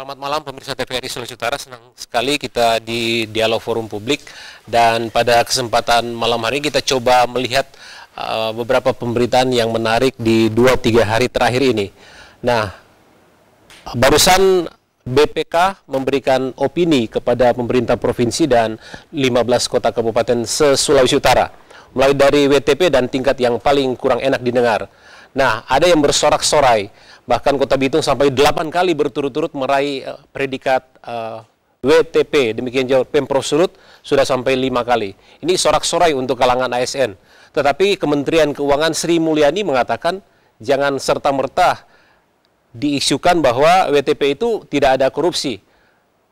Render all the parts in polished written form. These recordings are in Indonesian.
Selamat malam pemirsa TVRI Sulawesi Utara, senang sekali kita di Dialog Forum Publik dan pada kesempatan malam hari ini kita coba melihat beberapa pemberitaan yang menarik di 2-3 hari terakhir ini. Nah, barusan BPK memberikan opini kepada pemerintah provinsi dan 15 kota kabupaten se-Sulawesi Utara, mulai dari WTP dan tingkat yang paling kurang enak didengar. Nah, ada yang bersorak-sorai, bahkan Kota Bitung sampai 8 kali berturut-turut meraih predikat WTP, demikian juga Pemprov Sulut sudah sampai 5 kali. Ini sorak-sorai untuk kalangan ASN. Tetapi Kementerian Keuangan Sri Mulyani mengatakan jangan serta-merta diisukan bahwa WTP itu tidak ada korupsi.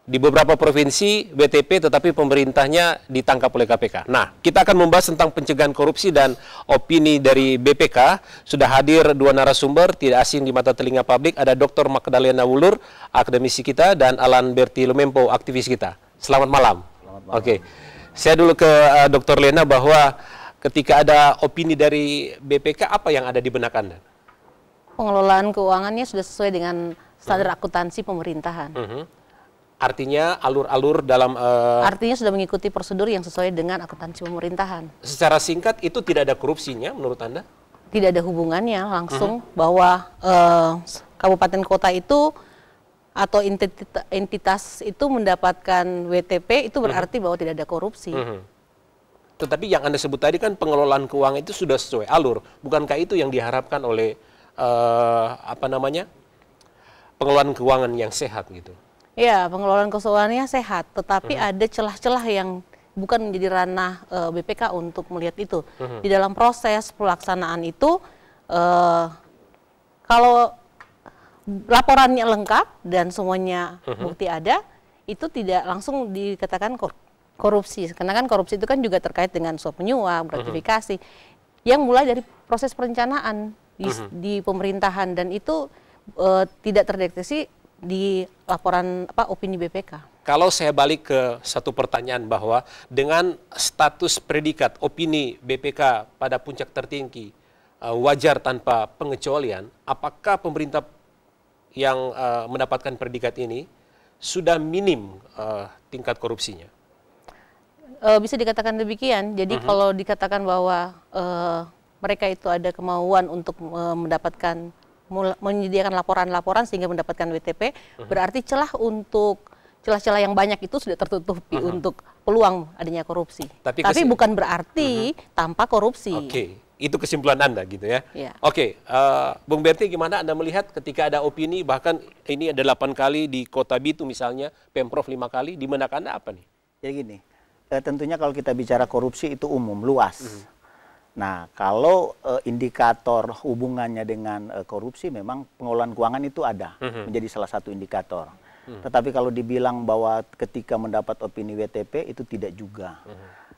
Di beberapa provinsi WTP tetapi pemerintahnya ditangkap oleh KPK. Nah, kita akan membahas tentang pencegahan korupsi dan opini dari BPK. Sudah hadir dua narasumber, tidak asing di mata telinga publik. Ada Dr. Magdalena Wulur, akademisi kita, dan Alan Berti Lumempo, aktivis kita. Selamat malam. Selamat malam. Oke, saya dulu ke Dr. Lena bahwa ketika ada opini dari BPK, apa yang ada di benak Anda? Pengelolaan keuangannya sudah sesuai dengan standar akuntansi pemerintahan. Artinya alur-alur dalam... Artinya sudah mengikuti prosedur yang sesuai dengan akuntansi pemerintahan. Secara singkat itu tidak ada korupsinya menurut Anda? Tidak ada hubungannya langsung bahwa kabupaten kota itu atau entitas itu mendapatkan WTP itu berarti bahwa tidak ada korupsi. Tetapi yang Anda sebut tadi kan pengelolaan keuangan itu sudah sesuai alur. Bukankah itu yang diharapkan oleh pengelolaan keuangan yang sehat gitu? Ya, pengelolaan keuangannya sehat, tetapi ada celah-celah yang bukan menjadi ranah BPK untuk melihat itu. Di dalam proses pelaksanaan itu, kalau laporannya lengkap dan semuanya bukti ada, itu tidak langsung dikatakan korupsi. Karena kan korupsi itu kan juga terkait dengan suap menyuap, gratifikasi, yang mulai dari proses perencanaan di pemerintahan dan itu tidak terdeteksi di laporan opini BPK. Kalau saya balik ke satu pertanyaan bahwa dengan status predikat opini BPK pada puncak tertinggi wajar tanpa pengecualian, apakah pemerintah yang mendapatkan predikat ini sudah minim tingkat korupsinya? Bisa dikatakan demikian. Jadi kalau dikatakan bahwa mereka itu ada kemauan untuk mendapatkan menyediakan laporan-laporan sehingga mendapatkan WTP, berarti celah-celah yang banyak itu sudah tertutupi untuk peluang adanya korupsi. Tapi bukan berarti tanpa korupsi. Oke, itu kesimpulan Anda gitu ya? Ya. Oke, Bung Berti gimana Anda melihat ketika ada opini, bahkan ini ada 8 kali di Kota Bitung misalnya, Pemprov 5 kali, di benak Anda apa nih? Jadi gini, tentunya kalau kita bicara korupsi itu umum, luas. Nah, kalau indikator hubungannya dengan korupsi memang pengelolaan keuangan itu ada, menjadi salah satu indikator. Tetapi kalau dibilang bahwa ketika mendapat opini WTP itu tidak juga.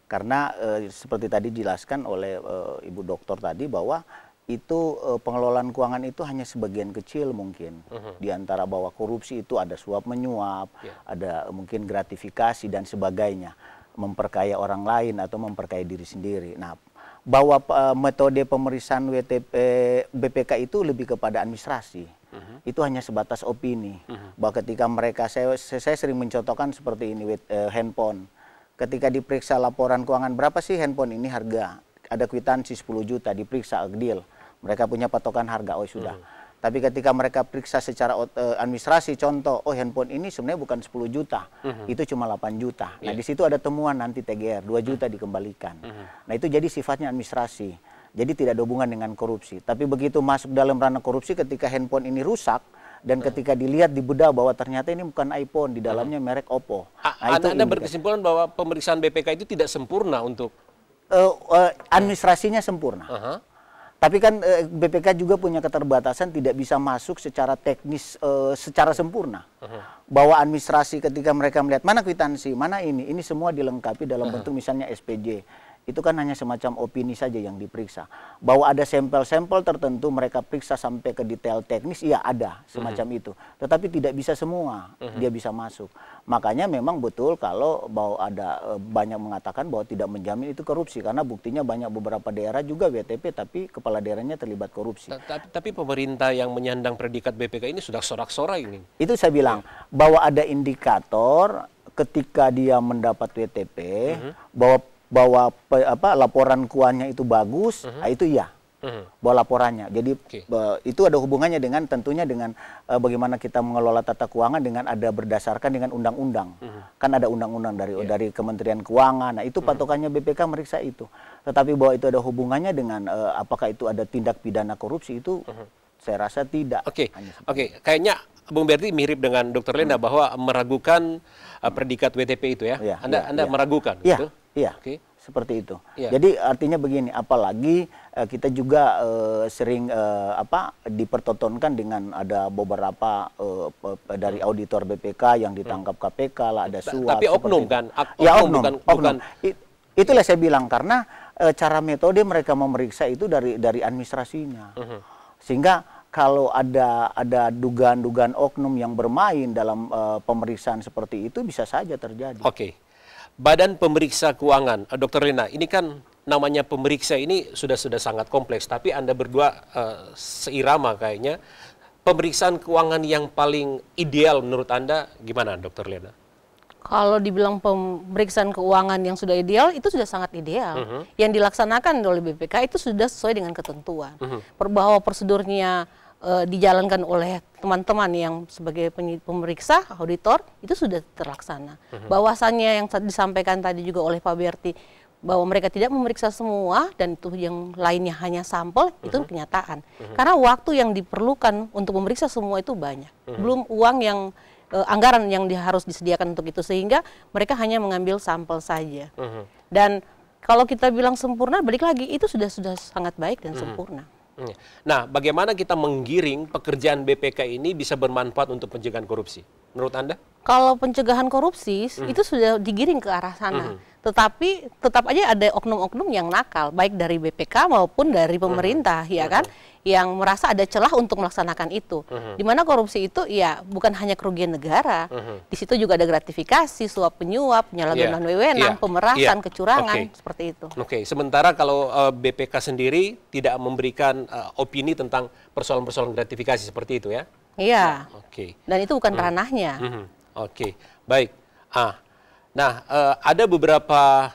Karena seperti tadi dijelaskan oleh Ibu Dokter tadi bahwa itu pengelolaan keuangan itu hanya sebagian kecil mungkin. Di antara bahwa korupsi itu ada suap menyuap, ada mungkin gratifikasi dan sebagainya. Memperkaya orang lain atau memperkaya diri sendiri. Nah, bahwa metode pemeriksaan WTP BPK itu lebih kepada administrasi. Itu hanya sebatas opini. Bahwa ketika mereka, saya sering mencontohkan seperti ini, handphone. Ketika diperiksa laporan keuangan, berapa sih handphone ini harga? Ada kwitansi 10 juta, diperiksa deal. Mereka punya patokan harga, oh sudah. Tapi ketika mereka periksa secara administrasi, contoh, oh handphone ini sebenarnya bukan 10 juta, itu cuma 8 juta. Nah di situ ada temuan nanti TGR, 2 juta dikembalikan. Nah itu jadi sifatnya administrasi, jadi tidak ada hubungan dengan korupsi. Tapi begitu masuk dalam ranah korupsi ketika handphone ini rusak, dan ketika dilihat di bedah bahwa ternyata ini bukan iPhone, di dalamnya merek Oppo. Nah, Anda berkesimpulan bahwa pemeriksaan BPK itu tidak sempurna untuk... administrasinya sempurna. Tapi kan BPK juga punya keterbatasan, tidak bisa masuk secara teknis secara sempurna. Bahwa administrasi ketika mereka melihat mana kwitansi, mana ini semua dilengkapi dalam bentuk misalnya SPJ. itu kan hanya semacam opini saja yang diperiksa. Bahwa ada sampel-sampel tertentu mereka periksa sampai ke detail teknis, iya ada semacam itu. Tetapi tidak bisa semua dia bisa masuk. Makanya memang betul kalau bahwa ada banyak mengatakan bahwa tidak menjamin itu korupsi, karena buktinya banyak beberapa daerah juga WTP tapi kepala daerahnya terlibat korupsi. Tapi pemerintah yang menyandang predikat BPK ini sudah sorak-sorai ini. Itu saya bilang bahwa ada indikator ketika dia mendapat WTP bahwa laporan keuangannya itu bagus, nah itu iya. Bahwa laporannya. Jadi itu ada hubungannya dengan tentunya dengan bagaimana kita mengelola tata keuangan dengan ada berdasarkan dengan undang-undang. Kan ada undang-undang dari Kementerian Keuangan. Nah, itu patokannya BPK meriksa itu. Tetapi bahwa itu ada hubungannya dengan apakah itu ada tindak pidana korupsi itu saya rasa tidak. Oke. Kayaknya Bung Berti mirip dengan Dr. Lenda bahwa meragukan predikat WTP itu ya. Anda meragukan gitu? Iya. Seperti itu. Jadi artinya begini, apalagi kita juga sering dipertontonkan dengan ada beberapa dari auditor BPK yang ditangkap KPK lah, ada suap. Tapi oknum kan? Oknum. Itulah saya bilang, karena cara metode mereka memeriksa itu dari administrasinya. Sehingga kalau ada dugaan-dugaan oknum yang bermain dalam pemeriksaan seperti itu bisa saja terjadi. Oke. Badan Pemeriksa Keuangan, Dr. Lena, ini kan namanya pemeriksa ini sudah sangat kompleks, tapi Anda berdua seirama kayaknya. Pemeriksaan keuangan yang paling ideal menurut Anda gimana, Dr. Lena? Kalau dibilang pemeriksaan keuangan yang sudah ideal, itu sudah sangat ideal. Yang dilaksanakan oleh BPK itu sudah sesuai dengan ketentuan. Bahwa prosedurnya dijalankan oleh teman-teman yang sebagai pemeriksa, auditor, itu sudah terlaksana. Bahwasannya yang disampaikan tadi juga oleh Pak Berti, bahwa mereka tidak memeriksa semua dan itu yang lainnya hanya sampel, itu kenyataan. Karena waktu yang diperlukan untuk memeriksa semua itu banyak. Belum uang yang anggaran yang harus disediakan untuk itu, sehingga mereka hanya mengambil sampel saja. Dan kalau kita bilang sempurna, balik lagi, itu sudah sangat baik dan sempurna. Nah, bagaimana kita menggiring pekerjaan BPK ini bisa bermanfaat untuk pencegahan korupsi? Menurut Anda? Kalau pencegahan korupsi itu sudah digiring ke arah sana. Tetapi tetap aja ada oknum-oknum yang nakal, baik dari BPK maupun dari pemerintah, ya kan? Yang merasa ada celah untuk melaksanakan itu. Di mana korupsi itu ya bukan hanya kerugian negara. Di situ juga ada gratifikasi, suap penyuap, penyalahgunaan wewenang, pemerasan, kecurangan, seperti itu. Oke, sementara kalau BPK sendiri tidak memberikan opini tentang persoalan-persoalan gratifikasi seperti itu ya? Iya. Oke. Dan itu bukan ranahnya. Oke, baik. Nah, ada beberapa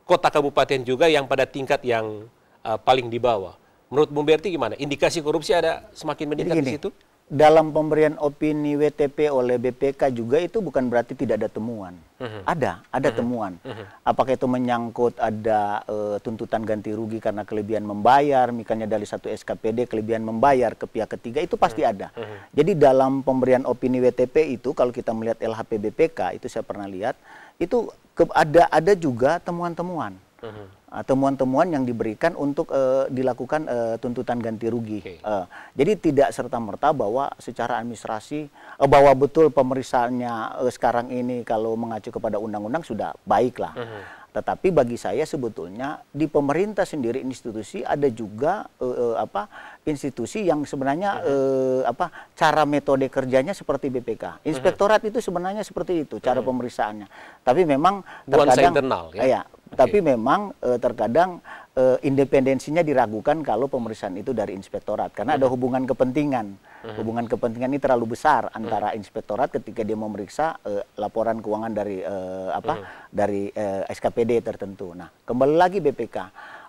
kota kabupaten juga yang pada tingkat yang paling di bawah. Menurut Bung Berti gimana? Indikasi korupsi ada semakin meningkat di situ? Dalam pemberian opini WTP oleh BPK juga itu bukan berarti tidak ada temuan. Ada temuan. Apakah itu menyangkut ada tuntutan ganti rugi karena kelebihan membayar, misalnya dari satu SKPD kelebihan membayar ke pihak ketiga, itu pasti ada. Jadi dalam pemberian opini WTP itu, kalau kita melihat LHP BPK, itu saya pernah lihat, itu ada juga temuan-temuan. Temuan-temuan yang diberikan untuk dilakukan tuntutan ganti rugi. Jadi tidak serta-merta bahwa secara administrasi, bahwa betul pemeriksaannya sekarang ini kalau mengacu kepada undang-undang sudah baik lah. Tetapi bagi saya sebetulnya di pemerintah sendiri institusi ada juga institusi yang sebenarnya cara metode kerjanya seperti BPK. Inspektorat itu sebenarnya seperti itu cara pemeriksaannya. Tapi memang terkadang internal ya. Tapi memang terkadang independensinya diragukan kalau pemeriksaan itu dari inspektorat karena ada hubungan kepentingan. Hubungan kepentingan ini terlalu besar antara inspektorat ketika dia memeriksa laporan keuangan dari dari SKPD tertentu. Nah, kembali lagi BPK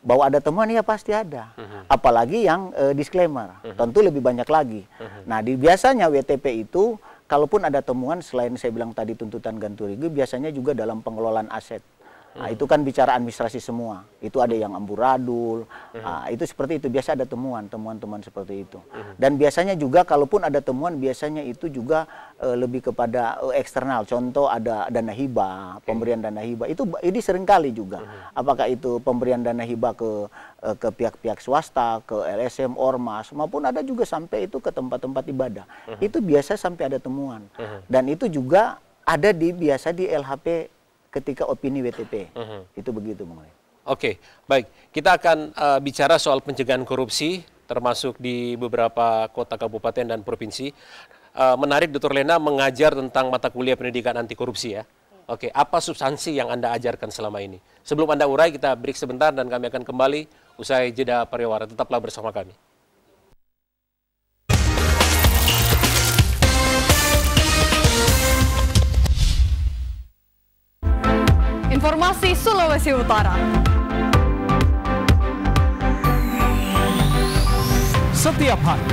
bahwa ada temuan ya pasti ada. Apalagi yang disclaimer, tentu lebih banyak lagi. Nah, biasanya WTP itu kalaupun ada temuan selain saya bilang tadi tuntutan ganti rugi, biasanya juga dalam pengelolaan aset. Nah, itu kan bicara administrasi semua. Itu ada yang amburadul. Itu seperti itu. Biasa ada temuan-temuan seperti itu. Dan biasanya juga kalaupun ada temuan, biasanya itu juga lebih kepada eksternal. Contoh ada dana hibah, pemberian dana hibah. Ini seringkali juga. Apakah itu pemberian dana hibah ke pihak-pihak swasta, ke LSM, Ormas, maupun ada juga sampai itu ke tempat-tempat ibadah. Itu biasa sampai ada temuan. Dan itu juga ada biasa di LHP ketika opini WTP. Itu begitu, Bang. Oke, baik. Kita akan bicara soal pencegahan korupsi, termasuk di beberapa kota, kabupaten, dan provinsi. Menarik, Dr. Lena mengajar tentang mata kuliah pendidikan anti korupsi ya. Oke, apa substansi yang Anda ajarkan selama ini? Sebelum Anda urai, kita break sebentar dan kami akan kembali usai jeda pariwara. Tetaplah bersama kami. Informasi Sulawesi Utara. Setiap hari.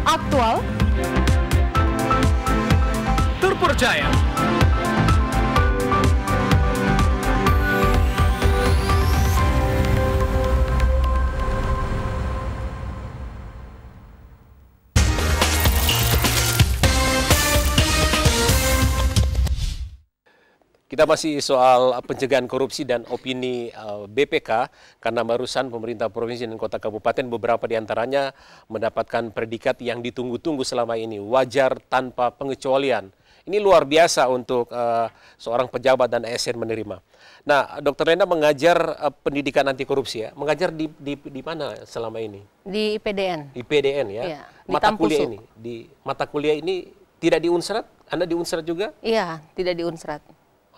Aktual. Terpercaya. Kita masih soal pencegahan korupsi dan opini BPK, karena barusan pemerintah provinsi dan kota kabupaten beberapa diantaranya mendapatkan predikat yang ditunggu-tunggu selama ini, wajar tanpa pengecualian. Ini luar biasa untuk seorang pejabat dan ASN menerima. Nah, Dr. Lena mengajar pendidikan anti korupsi ya, mengajar di mana selama ini? Di IPDN. IPDN ya, Iya, di mata Tampusu. kuliah ini, di mata kuliah ini tidak di Unsrat? Anda di Unsrat juga? Iya, tidak di Unsrat.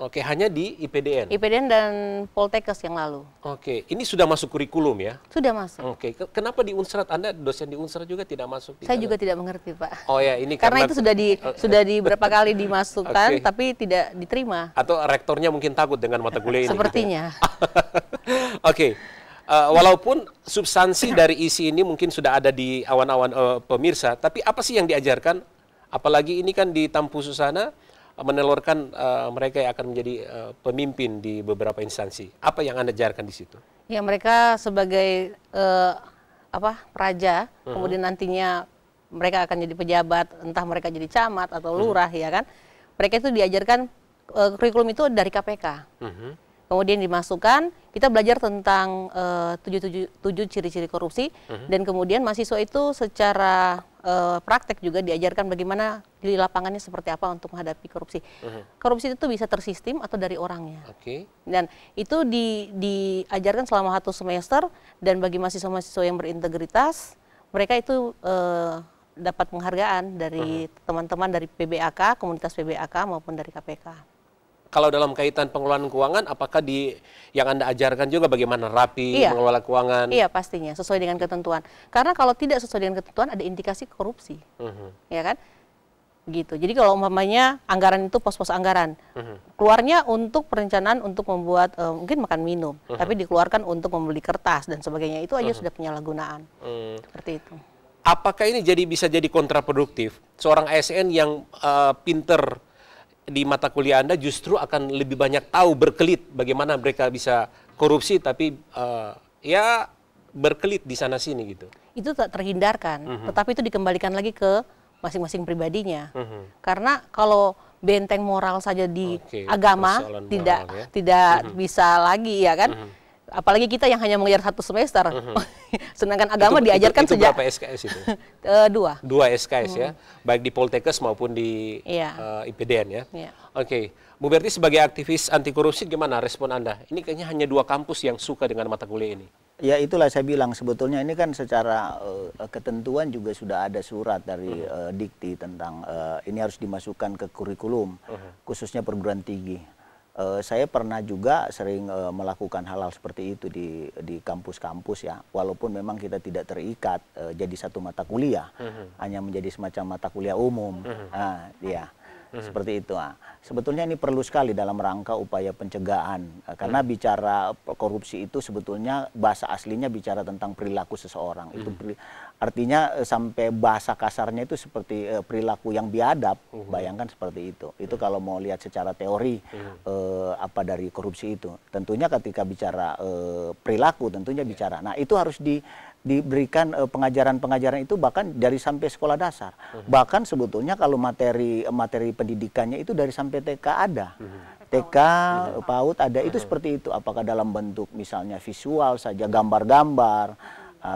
Oke, hanya di IPDN? IPDN dan Poltekkes yang lalu. Oke, ini sudah masuk kurikulum ya? Sudah masuk. Oke, kenapa di Unsrat? Anda dosen di Unsrat juga tidak masuk di Saya sana? juga tidak mengerti, Pak. Oh ya, ini Karena itu sudah di berapa kali dimasukkan, Oke. tapi tidak diterima. Atau rektornya mungkin takut dengan mata kuliah ini? Sepertinya. Gitu ya? Oke, walaupun substansi dari isi ini mungkin sudah ada di awan-awan pemirsa, tapi apa sih yang diajarkan? Apalagi ini kan di Tampusu sana, menelurkan mereka yang akan menjadi pemimpin di beberapa instansi. Apa yang Anda ajarkan di situ? Ya, mereka sebagai praja, kemudian nantinya mereka akan jadi pejabat, entah mereka jadi camat atau lurah, ya kan? Mereka itu diajarkan kurikulum itu dari KPK. Kemudian dimasukkan, kita belajar tentang 7 ciri-ciri korupsi, dan kemudian mahasiswa itu secara praktek juga diajarkan bagaimana di lapangannya seperti apa untuk menghadapi korupsi. Korupsi itu bisa tersistem atau dari orangnya. Oke. Dan itu diajarkan selama 1 semester, dan bagi mahasiswa-mahasiswa yang berintegritas, mereka itu dapat penghargaan dari teman-teman dari PBAK, komunitas PBAK maupun dari KPK. Kalau dalam kaitan pengelolaan keuangan, apakah yang Anda ajarkan juga bagaimana rapi mengelola keuangan? Iya, pastinya sesuai dengan ketentuan. Karena kalau tidak sesuai dengan ketentuan ada indikasi korupsi, ya kan? Gitu. Jadi kalau umpamanya anggaran itu pos-pos anggaran, keluarnya untuk perencanaan untuk membuat mungkin makan minum, tapi dikeluarkan untuk membeli kertas dan sebagainya, itu aja sudah penyalahgunaan. Seperti itu. Apakah ini bisa jadi kontraproduktif? Seorang ASN yang pinter di mata kuliah Anda justru akan lebih banyak tahu, berkelit bagaimana mereka bisa korupsi, tapi ya berkelit di sana sini gitu. Itu tak terhindarkan, tetapi itu dikembalikan lagi ke masing-masing pribadinya. Karena kalau benteng moral saja di agama tidak bisa lagi, ya kan? Apalagi kita yang hanya mengajar 1 semester, sedangkan agama diajarkan itu sejak berapa SKS itu? 2. 2 SKS ya, baik di Poltekkes maupun di IPDN ya. Oke, Bu Berti sebagai aktivis anti korupsi gimana respon Anda? Ini kayaknya hanya 2 kampus yang suka dengan mata kuliah ini. Ya itulah saya bilang, sebetulnya ini kan secara ketentuan juga sudah ada surat dari Dikti tentang ini harus dimasukkan ke kurikulum, khususnya perguruan tinggi. Saya pernah juga sering melakukan hal-hal seperti itu di kampus-kampus ya, walaupun memang kita tidak terikat jadi satu mata kuliah, hanya menjadi semacam mata kuliah umum. Seperti itu. Sebetulnya ini perlu sekali dalam rangka upaya pencegahan, karena bicara korupsi itu sebetulnya bahasa aslinya bicara tentang perilaku seseorang. Itu artinya sampai bahasa kasarnya itu seperti perilaku yang biadab, bayangkan seperti itu. Itu kalau mau lihat secara teori apa dari korupsi itu. Tentunya ketika bicara perilaku, tentunya bicara. Nah, itu harus diberikan pengajaran-pengajaran itu bahkan dari sampai sekolah dasar. Bahkan sebetulnya kalau materi pendidikannya itu dari sampai TK ada. TK, PAUD ada, itu seperti itu. Apakah dalam bentuk misalnya visual saja, gambar-gambar,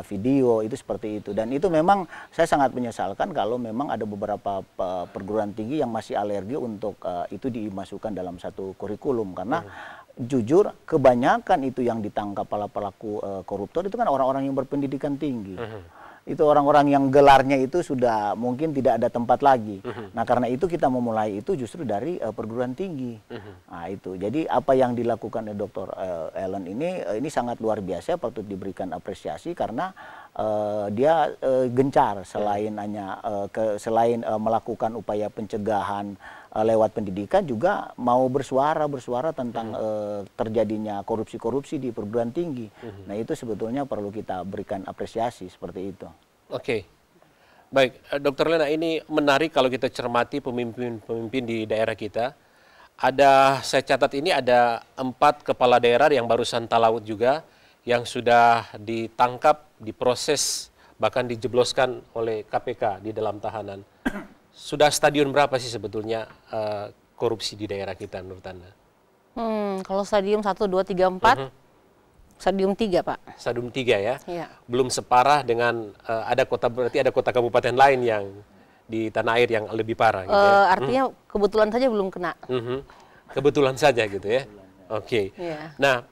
video itu seperti itu. Dan itu memang saya sangat menyesalkan kalau memang ada beberapa perguruan tinggi yang masih alergi untuk itu dimasukkan dalam satu kurikulum, karena jujur kebanyakan itu yang ditangkap para pelaku koruptor itu kan orang-orang yang berpendidikan tinggi. Itu orang-orang yang gelarnya itu sudah mungkin tidak ada tempat lagi. Nah, karena itu kita memulai itu justru dari perguruan tinggi. Nah, itu. Jadi apa yang dilakukan oleh Dr. Ellen ini sangat luar biasa, patut diberikan apresiasi karena dia gencar selain selain melakukan upaya pencegahan lewat pendidikan, juga mau bersuara tentang terjadinya korupsi-korupsi di perguruan tinggi. Nah, itu sebetulnya perlu kita berikan apresiasi seperti itu. Oke. Baik, Dr. Lena, ini menarik kalau kita cermati pemimpin-pemimpin di daerah kita. Saya catat ini ada 4 kepala daerah yang barusan talaut juga, yang sudah ditangkap, diproses, bahkan dijebloskan oleh KPK di dalam tahanan. Sudah stadion berapa sih sebetulnya korupsi di daerah kita menurut Anda? Kalau stadium 1, 2, 3, 4, stadium 3, Pak. Stadium 3 ya? Iya. Belum separah dengan berarti ada kota kabupaten lain yang di tanah air yang lebih parah gitu ya? Artinya kebetulan saja belum kena. Kebetulan saja gitu ya? Oke. Iya. Nah,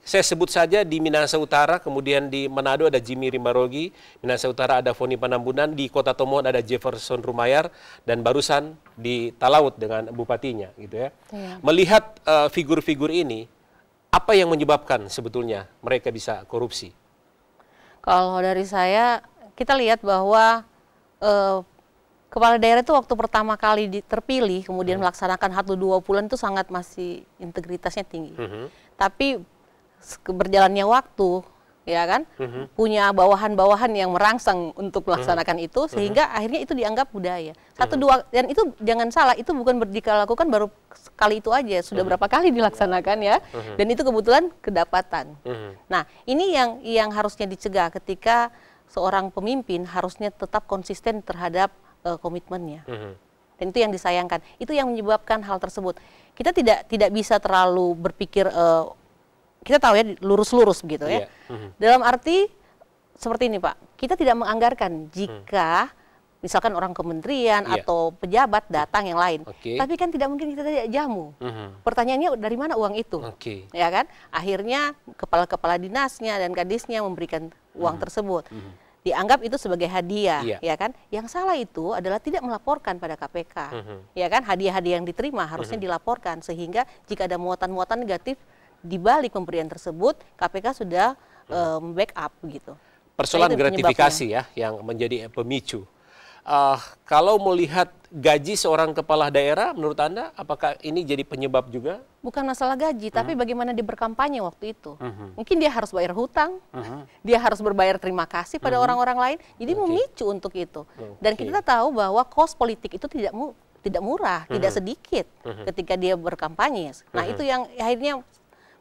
saya sebut saja di Minahasa Utara, kemudian di Manado ada Jimmy Rimbarogi, Minahasa Utara ada Foni Panambunan, di Kota Tomohon ada Jefferson Rumayar, dan barusan di Talaut dengan bupatinya gitu ya. Iya. Melihat figur-figur ini, apa yang menyebabkan sebetulnya mereka bisa korupsi? Kalau dari saya, kita lihat bahwa kepala daerah itu waktu pertama kali terpilih, kemudian melaksanakan 1-2 bulan itu sangat masih integritasnya tinggi. Tapi berjalannya waktu, ya kan, punya bawahan-bawahan yang merangsang untuk melaksanakan itu, sehingga akhirnya itu dianggap budaya. 1-2, dan itu jangan salah, itu bukan dilakukan baru sekali itu aja, sudah berapa kali dilaksanakan ya, dan itu kebetulan kedapatan. Nah, ini yang harusnya dicegah ketika seorang pemimpin harusnya tetap konsisten terhadap komitmennya. Dan itu yang disayangkan. Itu yang menyebabkan hal tersebut. Kita tidak bisa terlalu berpikir, kita tahu ya, lurus-lurus begitu ya. Dalam arti seperti ini, Pak. Kita tidak menganggarkan jika misalkan orang kementerian atau pejabat datang yang lain. Tapi kan tidak mungkin kita tidak jamu. Pertanyaannya dari mana uang itu? Ya kan? Akhirnya kepala-kepala dinasnya dan kadisnya memberikan uang tersebut. Dianggap itu sebagai hadiah, ya kan? Yang salah itu adalah tidak melaporkan pada KPK, ya kan? Hadiah-hadiah yang diterima harusnya dilaporkan, sehingga jika ada muatan-muatan negatif di balik pemberian tersebut, KPK sudah backup gitu. Persoalan gratifikasi ya yang menjadi pemicu. Kalau melihat gaji seorang kepala daerah, menurut Anda apakah ini jadi penyebab juga? Bukan masalah gaji, tapi bagaimana dia berkampanye waktu itu. Mungkin dia harus bayar hutang, dia harus berbayar terima kasih pada orang-orang lain, jadi memicu untuk itu. Dan kita tahu bahwa kos politik itu tidak murah, tidak sedikit ketika dia berkampanye. Nah, itu yang akhirnya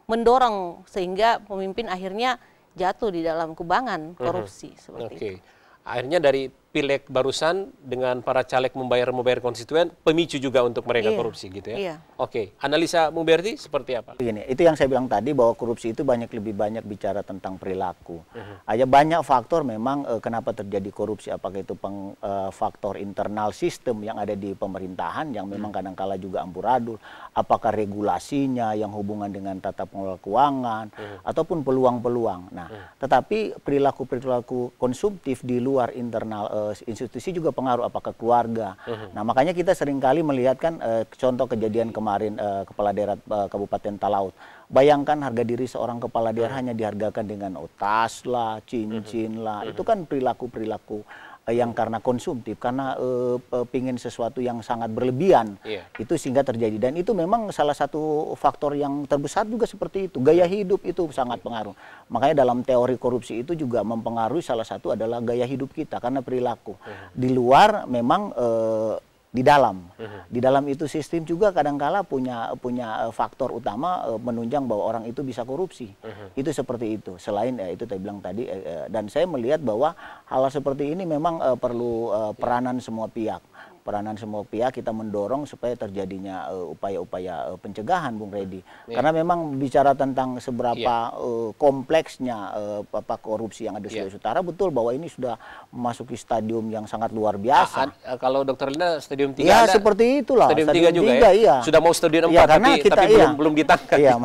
mendorong sehingga pemimpin akhirnya jatuh di dalam kubangan korupsi seperti itu. Akhirnya dari pileg barusan dengan para caleg membayar konstituen, pemicu juga untuk mereka korupsi gitu ya. Oke, analisa Bung Berti seperti apa? Begini, itu yang saya bilang tadi bahwa korupsi itu lebih banyak bicara tentang perilaku. Ada banyak faktor memang kenapa terjadi korupsi, apakah itu faktor internal sistem yang ada di pemerintahan yang memang kadang-kala juga amburadul, apakah regulasinya yang hubungan dengan tata kelola keuangan ataupun peluang-peluang. Nah, tetapi perilaku-perilaku konsumtif di luar internal institusi juga pengaruh, apakah keluarga. Nah, makanya kita seringkali melihat kan contoh kejadian kemarin kepala daerah Kabupaten Talaut. Bayangkan harga diri seorang kepala daerah hanya dihargakan dengan tas lah, cincin lah. Itu kan perilaku-perilaku yang karena konsumtif, karena pingin sesuatu yang sangat berlebihan, itu sehingga terjadi. Dan itu memang salah satu faktor yang terbesar juga seperti itu. Gaya hidup itu sangat pengaruh. Makanya dalam teori korupsi itu juga mempengaruhi, salah satu adalah gaya hidup kita, karena perilaku. Di luar memang di dalam itu sistem juga kadangkala punya faktor utama menunjang bahwa orang itu bisa korupsi. Itu seperti itu. Selain itu saya bilang tadi, dan saya melihat bahwa hal seperti ini memang perlu peranan semua pihak. peranan semua pihak kita mendorong supaya terjadinya upaya-upaya pencegahan, Bung Redi. Karena memang bicara tentang seberapa kompleksnya korupsi yang ada di Sulawesi Utara, betul bahwa ini sudah memasuki stadium yang sangat luar biasa. Kalau Dr. Lina stadium 3 ya seperti itulah. Stadium 3 juga 3, ya? Iya. Sudah mau stadium 4 ya, tapi belum ditangkap. Iya,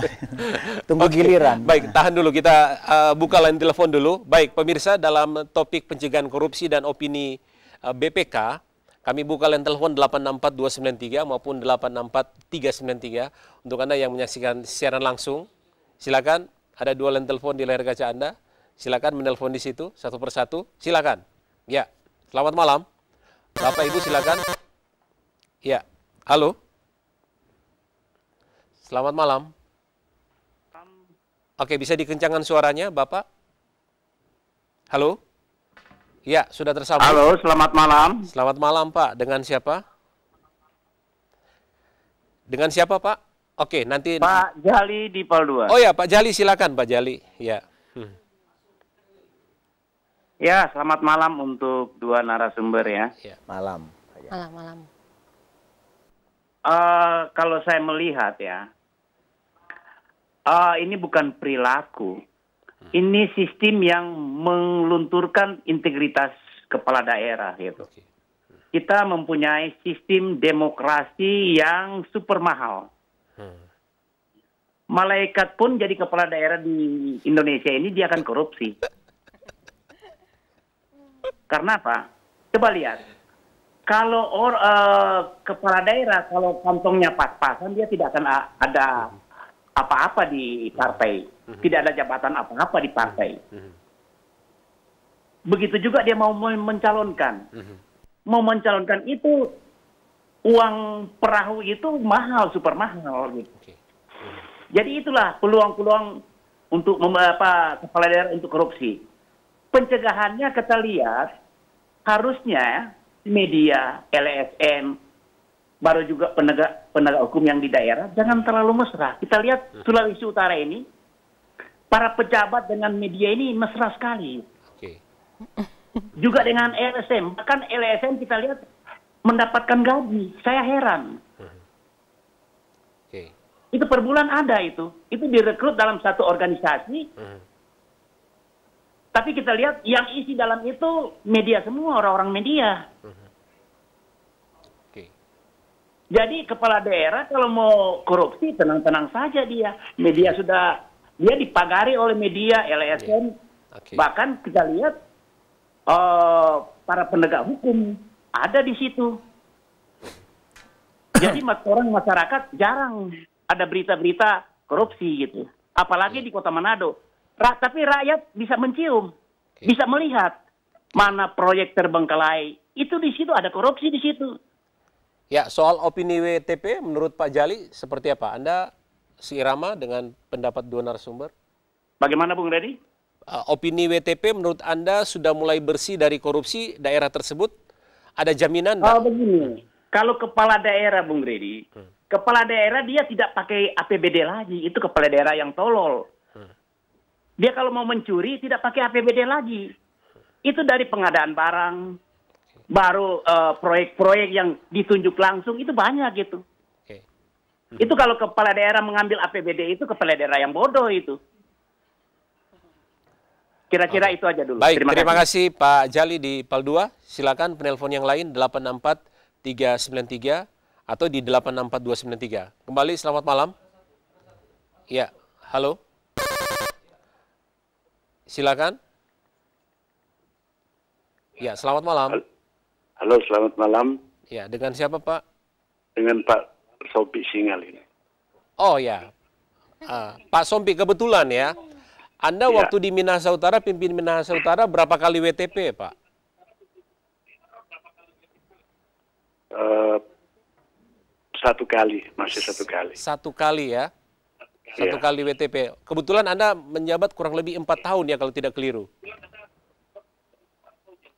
tunggu giliran. Baik, tahan dulu, kita buka line telepon dulu. Baik, pemirsa, dalam topik pencegahan korupsi dan opini BPK, kami buka line telepon 864293 maupun 864393 untuk Anda yang menyaksikan siaran langsung. Silakan, ada 2 line telepon di layar kaca Anda. Silakan menelpon di situ satu persatu. Silakan. Ya, selamat malam. Bapak Ibu silakan. Ya, halo. Selamat malam. Oke, bisa dikencangkan suaranya, Bapak? Halo? Ya, sudah tersambung. Halo, selamat malam. Selamat malam, Pak. Dengan siapa? Dengan siapa, Pak? Oke, nanti... Pak Jali di Pal 2. Oh ya, Pak Jali, silakan, Pak Jali. Ya. Ya, selamat malam untuk 2 narasumber ya. Malam. Malam. Kalau saya melihat ya, ini bukan perilaku. Ini sistem yang melunturkan integritas kepala daerah gitu. Kita mempunyai sistem demokrasi yang super mahal. Malaikat pun jadi kepala daerah di Indonesia ini dia akan korupsi. Karena apa? Coba lihat. Kalau kepala daerah kalau kantongnya pas-pasan dia tidak akan ada apa-apa di partai. Tidak ada jabatan apa-apa di partai. Begitu juga dia mau mencalonkan. Mau mencalonkan itu, uang perahu itu mahal, super mahal. Gitu. Jadi itulah peluang-peluang untuk kepala daerah untuk korupsi. Pencegahannya kita lihat, harusnya media, LSM, baru juga penegak hukum yang di daerah, jangan terlalu mesra. Kita lihat Sulawesi Utara ini, para pejabat dengan media ini mesra sekali. Juga dengan LSM, bahkan LSM kita lihat mendapatkan gaji. Saya heran. Itu per bulan ada itu. Itu direkrut dalam satu organisasi. Tapi kita lihat yang isi dalam itu media semua, orang-orang media. Jadi kepala daerah kalau mau korupsi tenang-tenang saja dia. Media dia dipagari oleh media, LSM. Bahkan kita lihat para penegak hukum ada di situ. Jadi orang masyarakat jarang ada berita-berita korupsi gitu. Apalagi di Kota Manado. Tapi rakyat bisa mencium, bisa melihat mana proyek terbengkalai. Itu di situ ada korupsi di situ. Ya, soal opini WTP menurut Pak Jali seperti apa? Anda seirama dengan pendapat 2 narasumber? Bagaimana Bung Redi? Opini WTP menurut Anda sudah mulai bersih dari korupsi daerah tersebut? Ada jaminan? Begini, kalau kepala daerah Bung Redi, kepala daerah dia tidak pakai APBD lagi. Itu kepala daerah yang tolol. Dia kalau mau mencuri tidak pakai APBD lagi. Itu dari pengadaan barang, baru proyek-proyek yang ditunjuk langsung itu banyak gitu. Itu kalau kepala daerah mengambil APBD itu kepala daerah yang bodoh itu. Kira-kira itu aja dulu. Baik, terima kasih Pak Jali di Pal 2. Silakan penelpon yang lain 864-393 atau di 864-293. Kembali, selamat malam. Ya, halo. Silakan. Ya, selamat malam. Halo, selamat malam. Ya, dengan siapa Pak? Dengan Pak Sompi Singal ini. Oh ya, Pak Sompi, kebetulan ya. Anda waktu di Minahasa Utara, pimpin Minahasa Utara berapa kali WTP, Pak? Satu kali, masih 1 kali. 1 kali ya? 1 kali WTP. Kebetulan Anda menjabat kurang lebih 4 tahun ya kalau tidak keliru.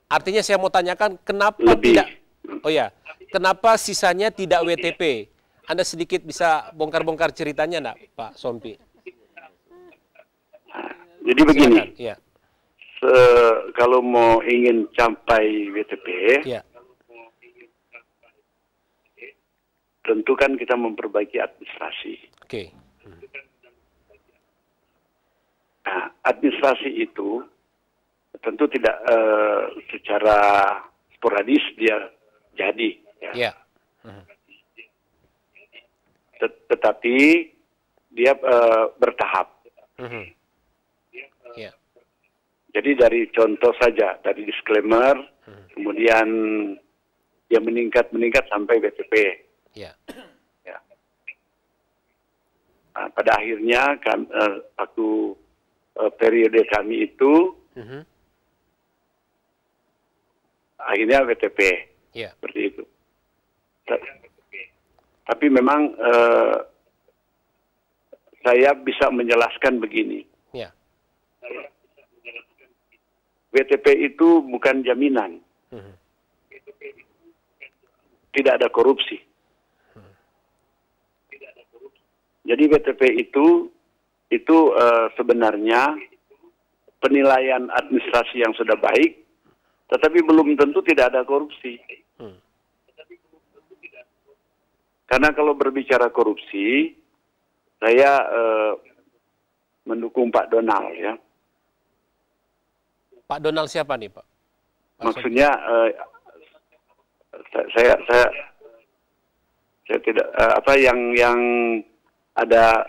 Artinya saya mau tanyakan kenapa tidak? Oh ya, kenapa sisanya tidak WTP? Anda sedikit bisa bongkar-bongkar ceritanya enggak, Pak Sompi? Jadi begini, ya. Kalau mau ingin sampai WTP, tentu kan kita memperbaiki administrasi. Oke. Nah, administrasi itu tentu tidak secara sporadis dia jadi. Ya. Ya. Tetapi dia bertahap. Ya. Jadi dari contoh saja, dari disclaimer, kemudian dia meningkat sampai BTP. Ya. Ya. Nah, pada akhirnya kan waktu periode kami itu akhirnya BTP. Ya. Seperti itu. Tapi memang saya bisa menjelaskan begini. Ya. BTP itu bukan jaminan. Tidak ada korupsi. Jadi BTP itu sebenarnya penilaian administrasi yang sudah baik, tetapi belum tentu tidak ada korupsi. Karena kalau berbicara korupsi, saya mendukung Pak Donald, ya. Pak Donald siapa nih, Pak? Maksudnya saya tidak yang ada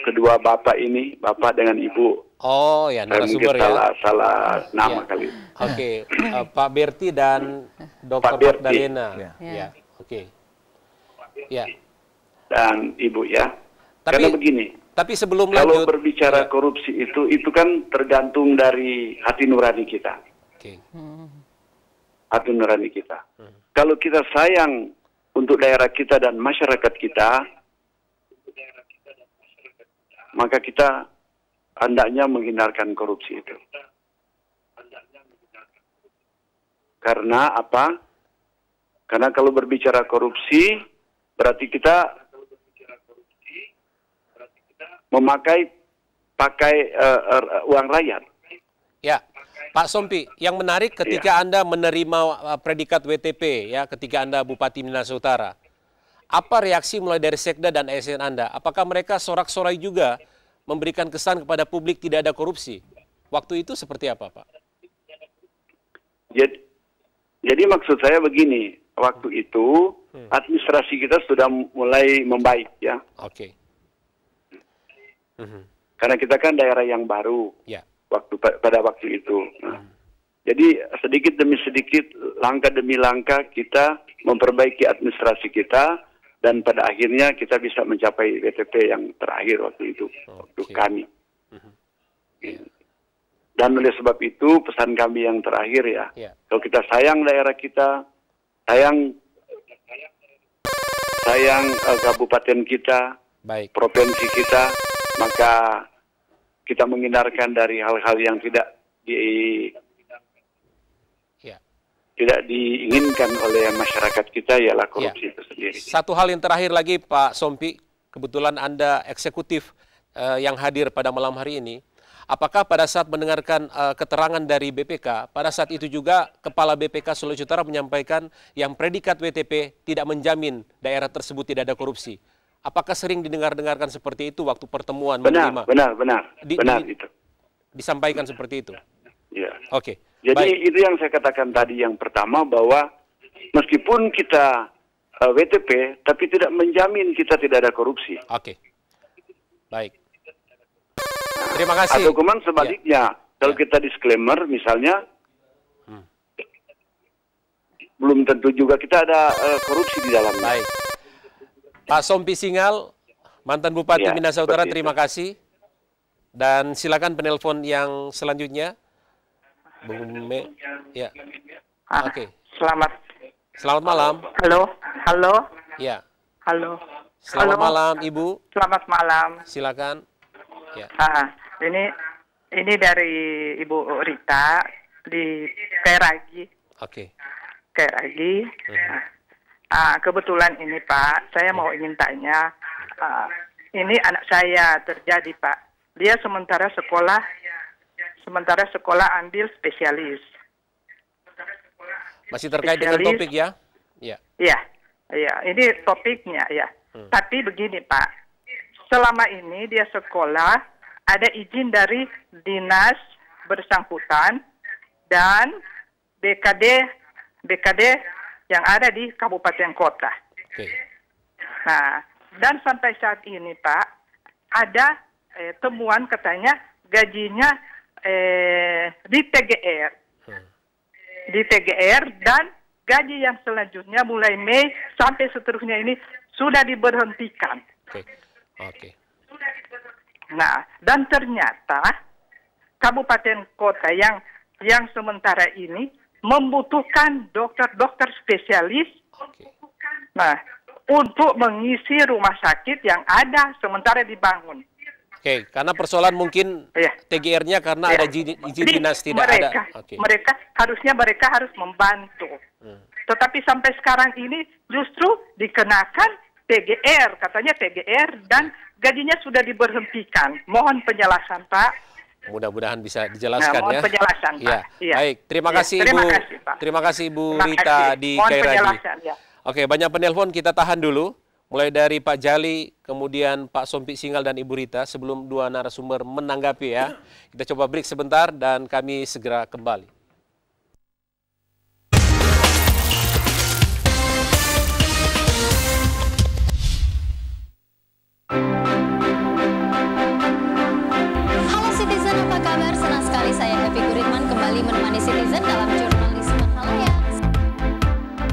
kedua bapak ini, bapak dengan ibu. Oh ya, narasumber ya. Salah nama kali. Oke, Pak Berti dan Dr. Pak Berti. Magdalena. Ya, oke. Ya. Dan ibu ya. Tapi, karena begini. Tapi sebelum kalau lanjut, berbicara korupsi itu kan tergantung dari hati nurani kita. Oke. Hati nurani kita. Kalau kita sayang untuk daerah kita dan masyarakat kita, maka kita hendaknya menghindarkan korupsi itu. Karena apa? Karena kalau berbicara korupsi, berarti kita pakai uang rakyat. Ya, Pak Sompi, yang menarik ketika Anda menerima predikat WTP, ya, ketika Anda Bupati Minahasa Utara, apa reaksi mulai dari Sekda dan ASN Anda? Apakah mereka sorak-sorai juga memberikan kesan kepada publik tidak ada korupsi? Waktu itu seperti apa, Pak? Jadi maksud saya begini, waktu itu administrasi kita sudah mulai membaik, ya. Oke. Karena kita kan daerah yang baru. Ya. Pada waktu itu. Nah, jadi sedikit demi sedikit, langkah demi langkah kita memperbaiki administrasi kita, dan pada akhirnya kita bisa mencapai WTP yang terakhir waktu itu, waktu kami. Dan oleh sebab itu pesan kami yang terakhir ya, kalau kita sayang daerah kita, sayang kabupaten kita, baik, provinsi kita, maka kita menghindarkan dari hal-hal yang tidak diinginkan oleh masyarakat kita, ialah korupsi itu sendiri. Satu hal yang terakhir lagi, Pak Sompi, kebetulan Anda eksekutif yang hadir pada malam hari ini. Apakah pada saat mendengarkan keterangan dari BPK, pada saat itu juga Kepala BPK Sulawesi Utara menyampaikan yang predikat WTP tidak menjamin daerah tersebut tidak ada korupsi? Apakah sering didengarkan seperti itu waktu pertemuan menerima? Benar itu. Disampaikan seperti itu? Ya. Oke. Jadi itu yang saya katakan tadi, yang pertama bahwa meskipun kita WTP, tapi tidak menjamin kita tidak ada korupsi. Oke. Baik. Terima kasih. Atau kemudian sebaliknya, kalau kita disclaimer misalnya, belum tentu juga kita ada korupsi di dalamnya. Baik. Pak Sompi Singal, mantan Bupati Minahasa Utara, terima kasih. Dan silakan penelpon yang selanjutnya. Bung Me. Ya. Oke. Selamat malam. Halo. Ya. Halo. Selamat malam, Ibu. Selamat malam. Silakan. Ya. Ini dari Ibu Rita di Keragi. Oke. Keragi. Kebetulan ini Pak, saya mau ingin tanya, ini anak saya terjadi Pak, dia sementara sekolah ambil spesialis. Masih terkait dengan topik ya? Iya, Ya, ini topiknya ya. Tapi begini Pak, selama ini dia sekolah ada izin dari dinas bersangkutan dan BKD yang ada di kabupaten kota. Oke. Nah, dan sampai saat ini Pak, ada temuan katanya gajinya di TGR. Di TGR dan gaji yang selanjutnya mulai Mei sampai seterusnya ini sudah diberhentikan. Oke. Nah, dan ternyata kabupaten kota yang sementara ini membutuhkan dokter-dokter spesialis. Nah, untuk mengisi rumah sakit yang ada sementara dibangun. Oke, karena persoalan mungkin TGR-nya karena ada izin dinas tidak ada. Mereka harus membantu. Tetapi sampai sekarang ini justru dikenakan TGR, katanya TGR dan gajinya sudah diberhentikan. Mohon penjelasan Pak. Mudah-mudahan bisa dijelaskan mohon penjelasan Pak. Ya. Baik, terima kasih Ibu. Terima kasih Ibu Rita di Kairagi. Oke, banyak penelpon, kita tahan dulu. Mulai dari Pak Jali, kemudian Pak Sompi Singal dan Ibu Rita sebelum dua narasumber menanggapi ya. Kita coba break sebentar dan kami segera kembali. Halo Citizen, apa kabar? Senang sekali saya Happy Guritman kembali menemani Citizen dalam jurnalisme halayak.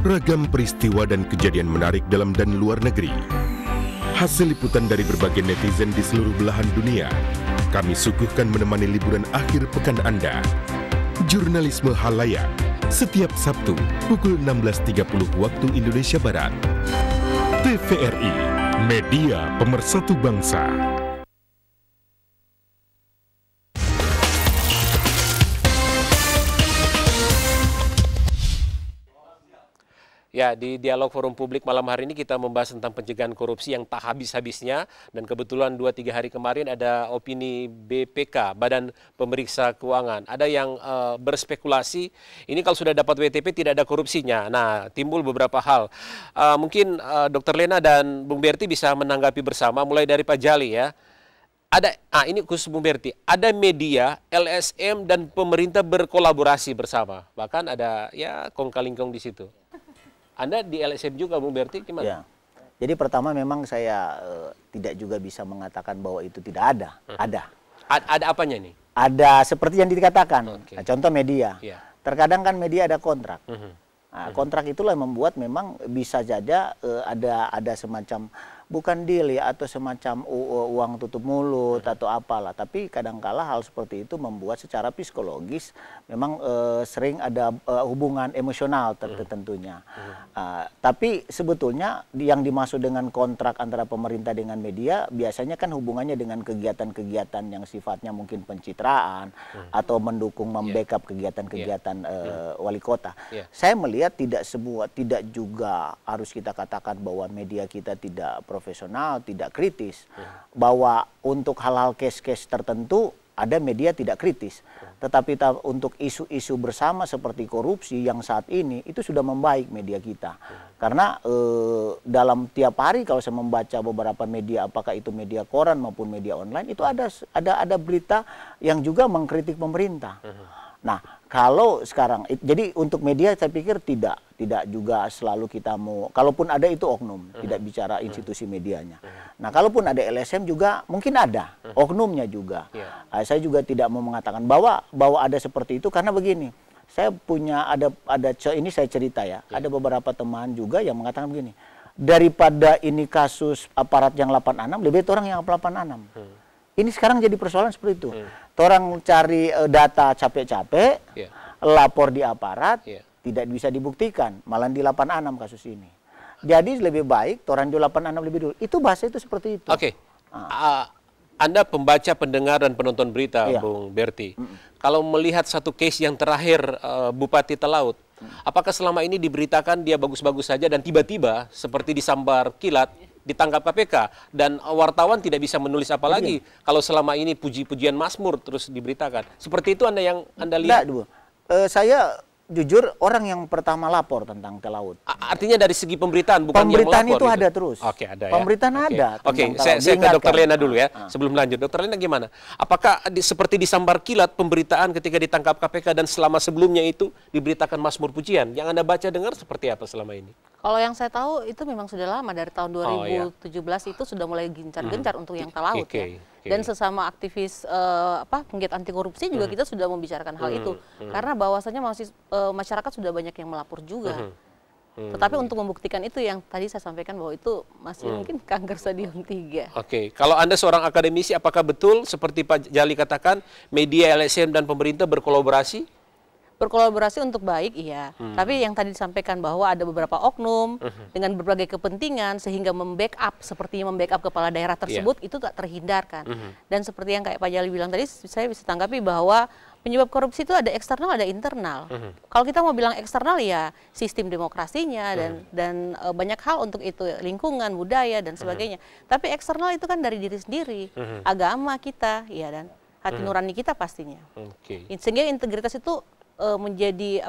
Ragam peristiwa dan kejadian menarik dalam dan luar negeri. Hasil liputan dari berbagai netizen di seluruh belahan dunia. Kami suguhkan menemani liburan akhir pekan Anda. Jurnalisme halayak, setiap Sabtu pukul 16.30 waktu Indonesia Barat. TVRI, media pemersatu bangsa. Ya, di Dialog Forum Publik malam hari ini kita membahas tentang pencegahan korupsi yang tak habis-habisnya. Dan kebetulan 2-3 hari kemarin ada opini BPK, Badan Pemeriksa Keuangan. Ada yang berspekulasi, ini kalau sudah dapat WTP tidak ada korupsinya. Nah, timbul beberapa hal. Mungkin Dr. Lena dan Bung Berti bisa menanggapi bersama, mulai dari Pak Jali ya. Ini khusus Bung Berti, ada media, LSM dan pemerintah berkolaborasi bersama. Bahkan ada ya kong-kalingkong di situ. Anda di LSM juga, Bung Berti, gimana? Ya. Jadi pertama memang saya tidak juga bisa mengatakan bahwa itu tidak ada. Ada. Ada apanya nih? Ada seperti yang dikatakan. Nah, contoh media. Terkadang kan media ada kontrak. Nah, kontrak itulah yang membuat memang bisa saja ada semacam bukan deal ya atau semacam uang tutup mulut atau apalah, tapi kadangkala hal seperti itu membuat secara psikologis memang sering ada hubungan emosional tentunya. Tapi sebetulnya yang dimaksud dengan kontrak antara pemerintah dengan media biasanya kan hubungannya dengan kegiatan-kegiatan yang sifatnya mungkin pencitraan atau mendukung membackup kegiatan-kegiatan wali kota. Saya melihat tidak juga harus kita katakan bahwa media kita tidak profesional, tidak kritis. Bahwa untuk hal-hal case-case tertentu ada media tidak kritis. Tetapi untuk isu-isu bersama seperti korupsi yang saat ini itu sudah membaik media kita. Karena dalam tiap hari kalau saya membaca beberapa media, apakah itu media koran maupun media online, itu ada berita yang juga mengkritik pemerintah. Nah, kalau sekarang, jadi untuk media saya pikir tidak juga selalu kita mau, kalaupun ada itu oknum, tidak bicara institusi medianya. Nah, kalaupun ada LSM juga mungkin ada, oknumnya juga. Saya juga tidak mau mengatakan bahwa ada seperti itu, karena begini, saya punya ini saya cerita ya, ada beberapa teman juga yang mengatakan begini, daripada ini kasus aparat yang 86, lebih baik orang yang 86. Ini sekarang jadi persoalan seperti itu. Orang cari data capek-capek, lapor di aparat, tidak bisa dibuktikan. Malah di 86 kasus ini. Jadi lebih baik orang di 86 lebih dulu. Itu bahasa itu seperti itu. Oke. Anda pembaca, pendengar, dan penonton berita, Bung Berti. Kalau melihat satu case yang terakhir Bupati Talaut, apakah selama ini diberitakan dia bagus-bagus saja dan tiba-tiba seperti disambar kilat, ditangkap KPK dan wartawan tidak bisa menulis apa lagi kalau selama ini puji-pujian Mazmur terus diberitakan. Seperti itu yang Anda lihat? Saya jujur orang yang pertama lapor tentang ke laut. Artinya dari segi pemberitaan, bukan pemberitaan yang melapor itu gitu? ada terus. Oke, ada ya. Pemberitaan ada. Oke, saya ke Dr. Lena dulu ya, sebelum lanjut. Dr. Lena gimana? Apakah seperti disambar kilat pemberitaan ketika ditangkap KPK dan selama sebelumnya itu diberitakan Mazmur Pujian? Yang Anda baca dengar seperti apa selama ini? Kalau yang saya tahu itu memang sudah lama, dari tahun 2017 itu sudah mulai gencar-gencar untuk yang laut ya. Dan sesama aktivis penggiat anti korupsi juga kita sudah membicarakan hal itu. Karena bahwasanya masyarakat sudah banyak yang melapor juga. Tetapi untuk membuktikan itu yang tadi saya sampaikan bahwa itu masih mungkin kanker stadium 3. Oke, kalau Anda seorang akademisi, apakah betul seperti Pak Jali katakan media, LSM dan pemerintah berkolaborasi? Berkolaborasi untuk baik, iya. Tapi yang tadi disampaikan bahwa ada beberapa oknum dengan berbagai kepentingan sehingga membackup, sepertinya membackup kepala daerah tersebut, itu tak terhindarkan. Dan seperti yang kayak Pak Jali bilang tadi, saya bisa tanggapi bahwa penyebab korupsi itu ada eksternal, ada internal. Kalau kita mau bilang eksternal ya sistem demokrasinya dan banyak hal untuk itu, lingkungan, budaya dan sebagainya. Tapi eksternal itu kan dari diri sendiri, agama kita, ya, dan hati nurani kita pastinya. Sehingga integritas itu menjadi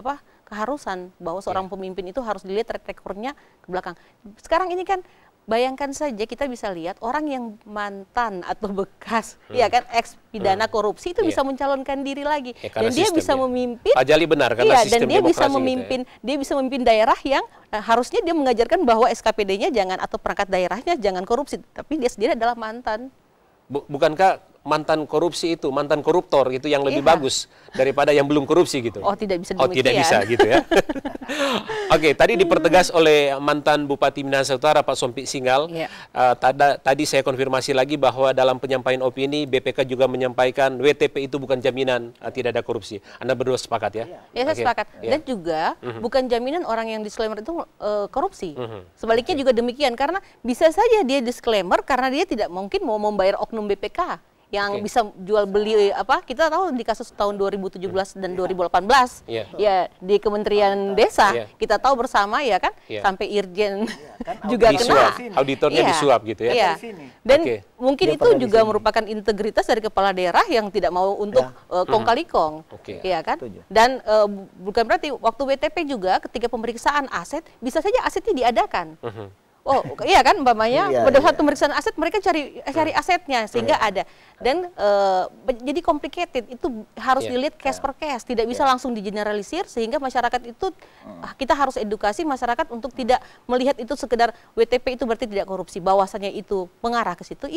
keharusan bahwa seorang pemimpin itu harus dilihat track record-nya ke belakang. Sekarang ini kan bayangkan saja kita bisa lihat orang yang mantan atau bekas ya kan ex pidana korupsi itu bisa mencalonkan diri lagi dan dia bisa memimpin. Pak Jali benar karena sistem dan dia bisa memimpin dia bisa memimpin daerah yang harusnya dia mengajarkan bahwa SKPD-nya jangan atau perangkat daerahnya jangan korupsi, tapi dia sendiri adalah mantan. Bukankah mantan korupsi itu, mantan koruptor itu yang lebih bagus daripada yang belum korupsi gitu? Oh, tidak bisa demikian. Oh, tidak bisa gitu ya. Oke, tadi dipertegas oleh mantan Bupati Minahasa Utara Pak Sompik Singgal. Tadi saya konfirmasi lagi bahwa dalam penyampaian opini BPK juga menyampaikan WTP itu bukan jaminan tidak ada korupsi. Anda berdua sepakat ya? Ya, saya sepakat. Dan juga bukan jaminan orang yang disclaimer itu korupsi. Sebaliknya juga demikian, karena bisa saja dia disclaimer karena dia tidak mungkin mau membayar oknum BPK yang bisa jual beli kita tahu di kasus tahun 2017 dan 2018 ya di Kementerian Desa kita tahu bersama ya kan sampai Irjen juga kena auditornya disuap gitu ya. Dan mungkin itu juga merupakan integritas dari kepala daerah yang tidak mau untuk kong kali kong ya kan. Dan bukan berarti waktu WTP juga ketika pemeriksaan aset bisa saja asetnya diadakan. Oh iya kan umpamanya pada saat pemeriksaan aset mereka cari asetnya sehingga ada dan jadi complicated, itu harus dilihat case per case, tidak bisa langsung digeneralisir sehingga masyarakat itu kita harus edukasi masyarakat untuk tidak melihat itu sekedar WTP itu berarti tidak korupsi, bahwasannya itu mengarah ke situ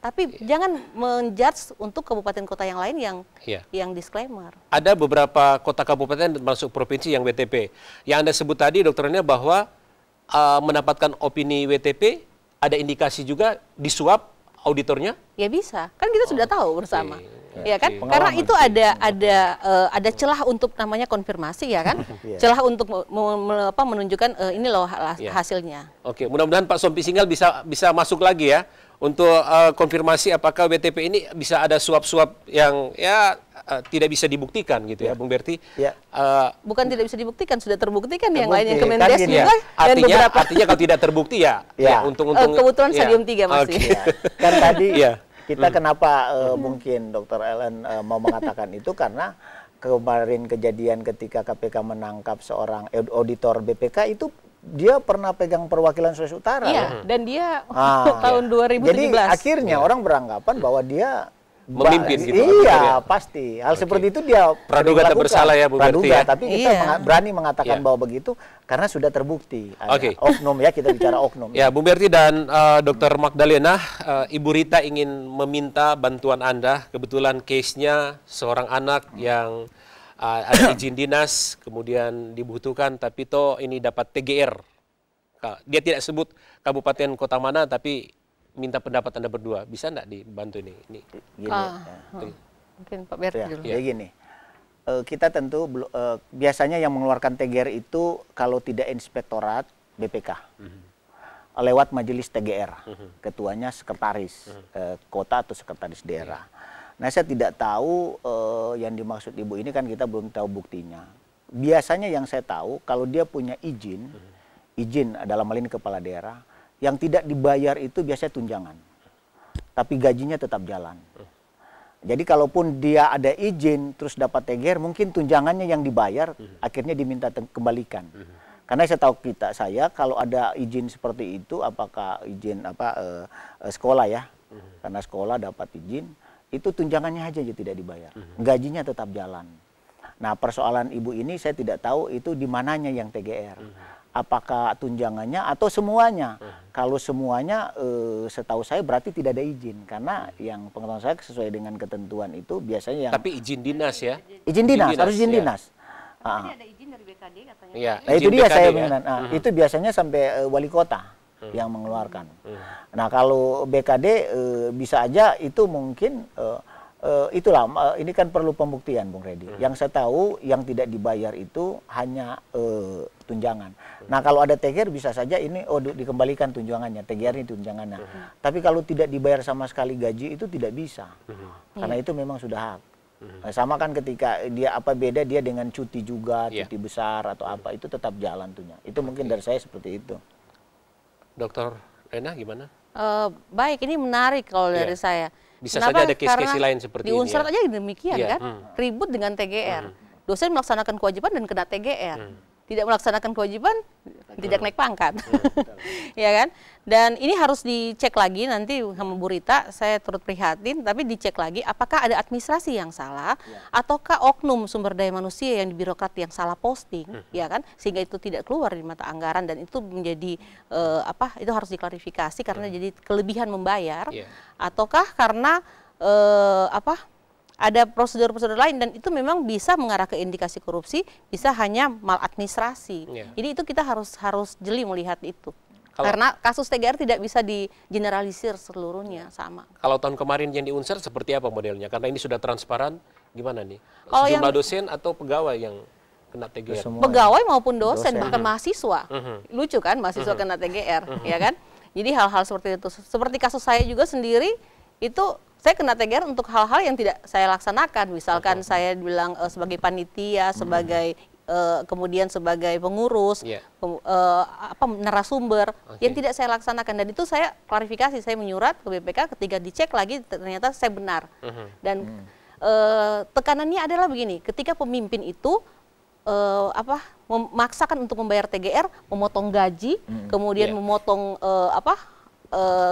tapi jangan menjudge untuk kabupaten kota yang lain yang disclaimer. Ada beberapa kota kabupaten masuk provinsi yang WTP. Yang Anda sebut tadi dokternya bahwa mendapatkan opini WTP, ada indikasi juga disuap auditornya? Ya bisa, kan kita sudah tahu bersama, ya kan? Karena itu ada celah untuk namanya konfirmasi ya kan, celah untuk menunjukkan ini loh hasilnya. Oke, mudah-mudahan Pak Sompik Singgal bisa masuk lagi ya untuk konfirmasi apakah WTP ini bisa ada suap-suap yang tidak bisa dibuktikan gitu ya, Bung Berti. Bukan tidak bisa dibuktikan, sudah terbuktikan yang lainnya Kemendes juga. Artinya kalau tidak terbukti untung-untung kebetulan stadium 3 masih. Kan tadi kita kenapa mungkin Dr. Ellen mau mengatakan itu karena kemarin kejadian ketika KPK menangkap seorang auditor BPK itu dia pernah pegang perwakilan Sulawesi Utara. Dan dia tahun 2017. Jadi akhirnya orang beranggapan bahwa dia memimpin gitu. Iya, pasti. Hal seperti itu dia praduga tak bersalah ya, Bu Berti ya. Tapi kita berani mengatakan bahwa begitu karena sudah terbukti. Oknum ya, kita bicara oknum. Ya, Bu Berti dan Dr. Magdalena, Ibu Rita ingin meminta bantuan Anda. Kebetulan case-nya seorang anak yang ada izin dinas, kemudian dibutuhkan, tapi toh ini dapat TGR. Dia tidak sebut kabupaten kota mana, tapi minta pendapat Anda berdua. Bisa enggak dibantu ini? Gini, mungkin Pak Berti dulu. Ya gini, kita tentu biasanya yang mengeluarkan TGR itu kalau tidak inspektorat BPK, lewat majelis TGR, ketuanya sekretaris kota atau sekretaris daerah. Nah, saya tidak tahu yang dimaksud Ibu ini kan kita belum tahu buktinya. Biasanya yang saya tahu kalau dia punya izin dalam hal ini kepala daerah, yang tidak dibayar itu biasanya tunjangan. Tapi gajinya tetap jalan. Jadi kalaupun dia ada izin terus dapat TGR, mungkin tunjangannya yang dibayar akhirnya diminta kembalikan. Karena saya tahu saya kalau ada izin seperti itu, apakah izin sekolah ya, karena sekolah dapat izin, itu tunjangannya aja tidak dibayar, gajinya tetap jalan. Nah persoalan ibu ini saya tidak tahu itu di mananya yang TGR. Apakah tunjangannya atau semuanya? Kalau semuanya, setahu saya berarti tidak ada izin, karena yang pengetahuan saya sesuai dengan ketentuan itu biasanya yang. Tapi izin dinas ya? Izin dinas, harus izin dinas. Tapi ada izin dari BKD katanya. Ya, nah itu dia BKD, saya bilang. Nah, itu biasanya sampai wali kota yang mengeluarkan. Nah kalau BKD bisa aja itu mungkin. Itulah, ini kan perlu pembuktian, Bung Redi. Yang saya tahu yang tidak dibayar itu hanya tunjangan. Nah kalau ada TGR bisa saja ini dikembalikan tunjangannya, TGR ini tunjangannya. Tapi kalau tidak dibayar sama sekali gaji itu tidak bisa, karena itu memang sudah hak. Nah, sama kan ketika dia beda dia dengan cuti juga, cuti besar atau apa itu tetap jalan tuhnya. Itu mungkin dari saya seperti itu. Dokter Rena gimana? Baik, ini menarik kalau dari saya. Bisa saja ada case-case lain seperti ini. Di Unsur aja demikian kan, ribut dengan TGR. Dosen melaksanakan kewajiban dan kena TGR. Tidak melaksanakan kewajiban, tidak naik pangkat. Ya kan? Dan ini harus dicek lagi nanti sama Bu Rita, saya turut prihatin, tapi dicek lagi apakah ada administrasi yang salah, ataukah oknum sumber daya manusia yang di birokrat yang salah posting, ya kan? Sehingga itu tidak keluar di mata anggaran dan itu menjadi itu harus diklarifikasi karena jadi kelebihan membayar, ataukah karena ada prosedur-prosedur lain dan itu memang bisa mengarah ke indikasi korupsi, bisa hanya maladministrasi. Jadi itu kita harus jeli melihat itu. Karena kasus TGR tidak bisa digeneralisir seluruhnya sama. Kalau tahun kemarin yang di Unsur seperti apa modelnya? Karena ini sudah transparan, gimana nih? Sejumlah dosen atau pegawai yang kena TGR? Pegawai maupun dosen, bahkan mahasiswa. Lucu kan mahasiswa kena TGR, ya kan? Jadi hal-hal seperti itu. Seperti kasus saya juga sendiri, itu saya kena TGR untuk hal-hal yang tidak saya laksanakan. Misalkan saya bilang sebagai panitia, sebagai kemudian sebagai pengurus, narasumber yang tidak saya laksanakan, dan itu saya klarifikasi, saya menyurat ke BPK, ketika dicek lagi ternyata saya benar. Dan tekanannya adalah begini, ketika pemimpin itu memaksakan untuk membayar TGR, memotong gaji, kemudian memotong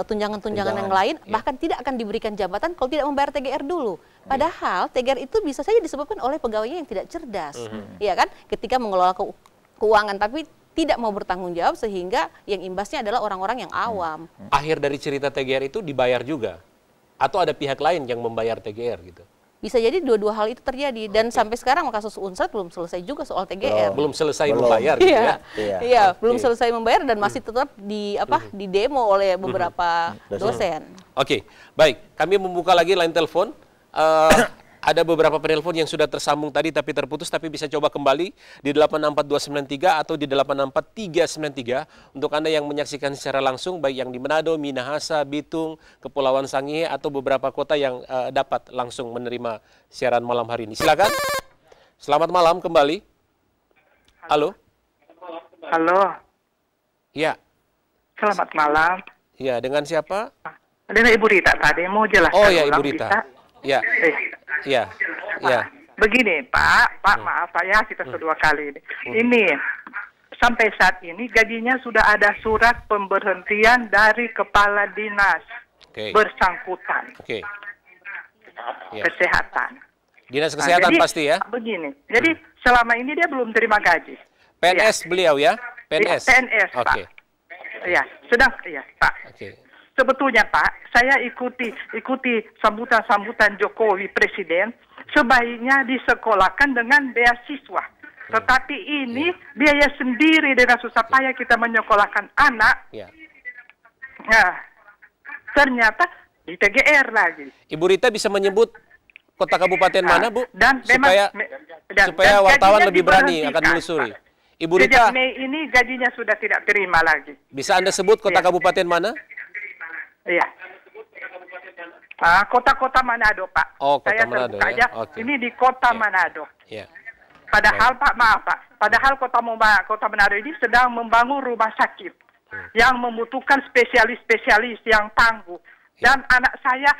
tunjangan-tunjangan yang lain, bahkan tidak akan diberikan jabatan kalau tidak membayar TGR dulu. Padahal TGR itu bisa saja disebabkan oleh pegawainya yang tidak cerdas, ya kan? Ketika mengelola keuangan, tapi tidak mau bertanggung jawab sehingga yang imbasnya adalah orang-orang yang awam. Akhir dari cerita TGR itu dibayar juga, atau ada pihak lain yang membayar TGR gitu? Bisa jadi dua-dua hal itu terjadi dan sampai sekarang kasus Unsur belum selesai juga soal TGR. Belum selesai membayar gitu ya? Iya, belum selesai membayar dan masih tetap di demo oleh beberapa dosen. Oke, baik. Kami membuka lagi line telepon. Ada beberapa penelpon yang sudah tersambung tadi tapi terputus, tapi bisa coba kembali di 86293 atau di 86393 untuk Anda yang menyaksikan secara langsung, baik yang di Manado, Minahasa, Bitung, Kepulauan Sangihe atau beberapa kota yang dapat langsung menerima siaran malam hari ini. Silakan. Selamat malam kembali. Halo. Halo. Ya. Selamat malam. Ya, dengan siapa? Dengan Ibu Rita tadi mau jelaskan. Oh ya, Ibu Rita. Ya. Ya, ya. Begini, Pak, maaf saya kita kedua kali ini. Ini sampai saat ini gajinya sudah ada surat pemberhentian dari kepala dinas bersangkutan. Kesehatan. Dinas kesehatan jadi, pasti ya. Begini, jadi selama ini dia belum terima gaji. PNS beliau ya, PNS. PNS, Pak. Ya, sedang Pak. Sebetulnya Pak, saya ikuti sambutan Jokowi Presiden, sebaiknya disekolahkan dengan beasiswa. Tetapi ini biaya sendiri dengan susah payah kita menyekolahkan anak. Nah, ternyata di TGR lagi. Ibu Rita bisa menyebut kota kabupaten mana, Bu? Dan supaya wartawan lebih berani akan menelusuri. Ibu Rita, sejak Mei ini gajinya sudah tidak terima lagi. Bisa Anda sebut kota kabupaten mana? Iya. Kota-kota Manado, Pak. Oh, kota saya Manado terbuka ya. aja. Ini di kota Manado. Padahal Pak, maaf Pak. Padahal kota Manado ini sedang membangun rumah sakit yang membutuhkan spesialis-spesialis yang tangguh. Dan anak saya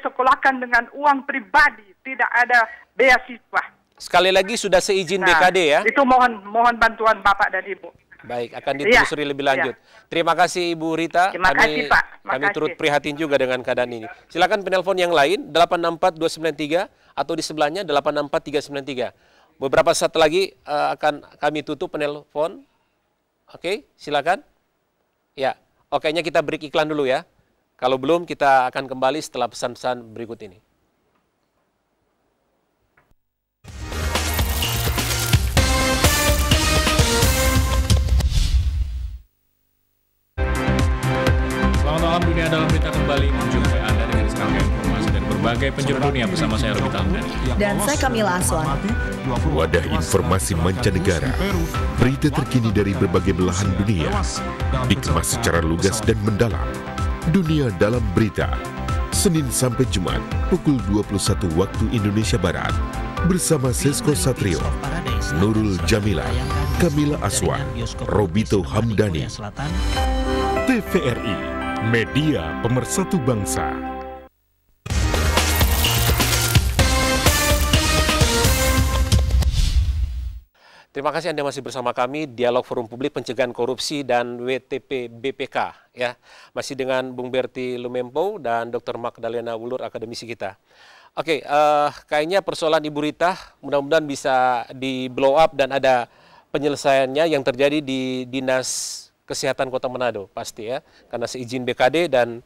sekolahkan dengan uang pribadi, tidak ada beasiswa. Sekali lagi sudah seizin BKD ya? Itu mohon bantuan Bapak dan Ibu. Baik, akan ditelusuri lebih lanjut. Terima kasih Ibu Rita. Terima kasih Pak. Kami turut prihatin juga dengan keadaan ini. Silakan penelpon yang lain 864-293 atau di sebelahnya 864-393. Beberapa saat lagi akan kami tutup penelpon. Oke, silakan. Ya, okenya kita break iklan dulu ya. Kalau belum kita akan kembali setelah pesan-pesan berikut ini. Selamat malam, Dunia Dalam Berita kembali menjumpai Anda dengan serangkaian informasi dari berbagai penjuru dunia bersama saya Robi Tamdani. Dan saya Kamila Aswan. Wadah informasi mancanegara, berita terkini dari berbagai belahan dunia, dikemas secara lugas dan mendalam. Dunia Dalam Berita, Senin sampai Jumat, pukul 21 waktu Indonesia Barat, bersama Sesko Satrio, Nurul Jamila, Kamila Aswan, Robito Hamdani. TVRI, media pemersatu bangsa. Terima kasih Anda masih bersama kami, Dialog Forum Publik Pencegahan Korupsi dan WTP BPK. Ya. Masih dengan Bung Berti Lumempo dan Dr. Magdalena Wulur, akademisi kita. Oke, kayaknya persoalan Ibu Rita mudah-mudahan bisa di blow up dan ada penyelesaiannya yang terjadi di Dinas Kesehatan Kota Manado, pasti ya. Karena seizin BKD dan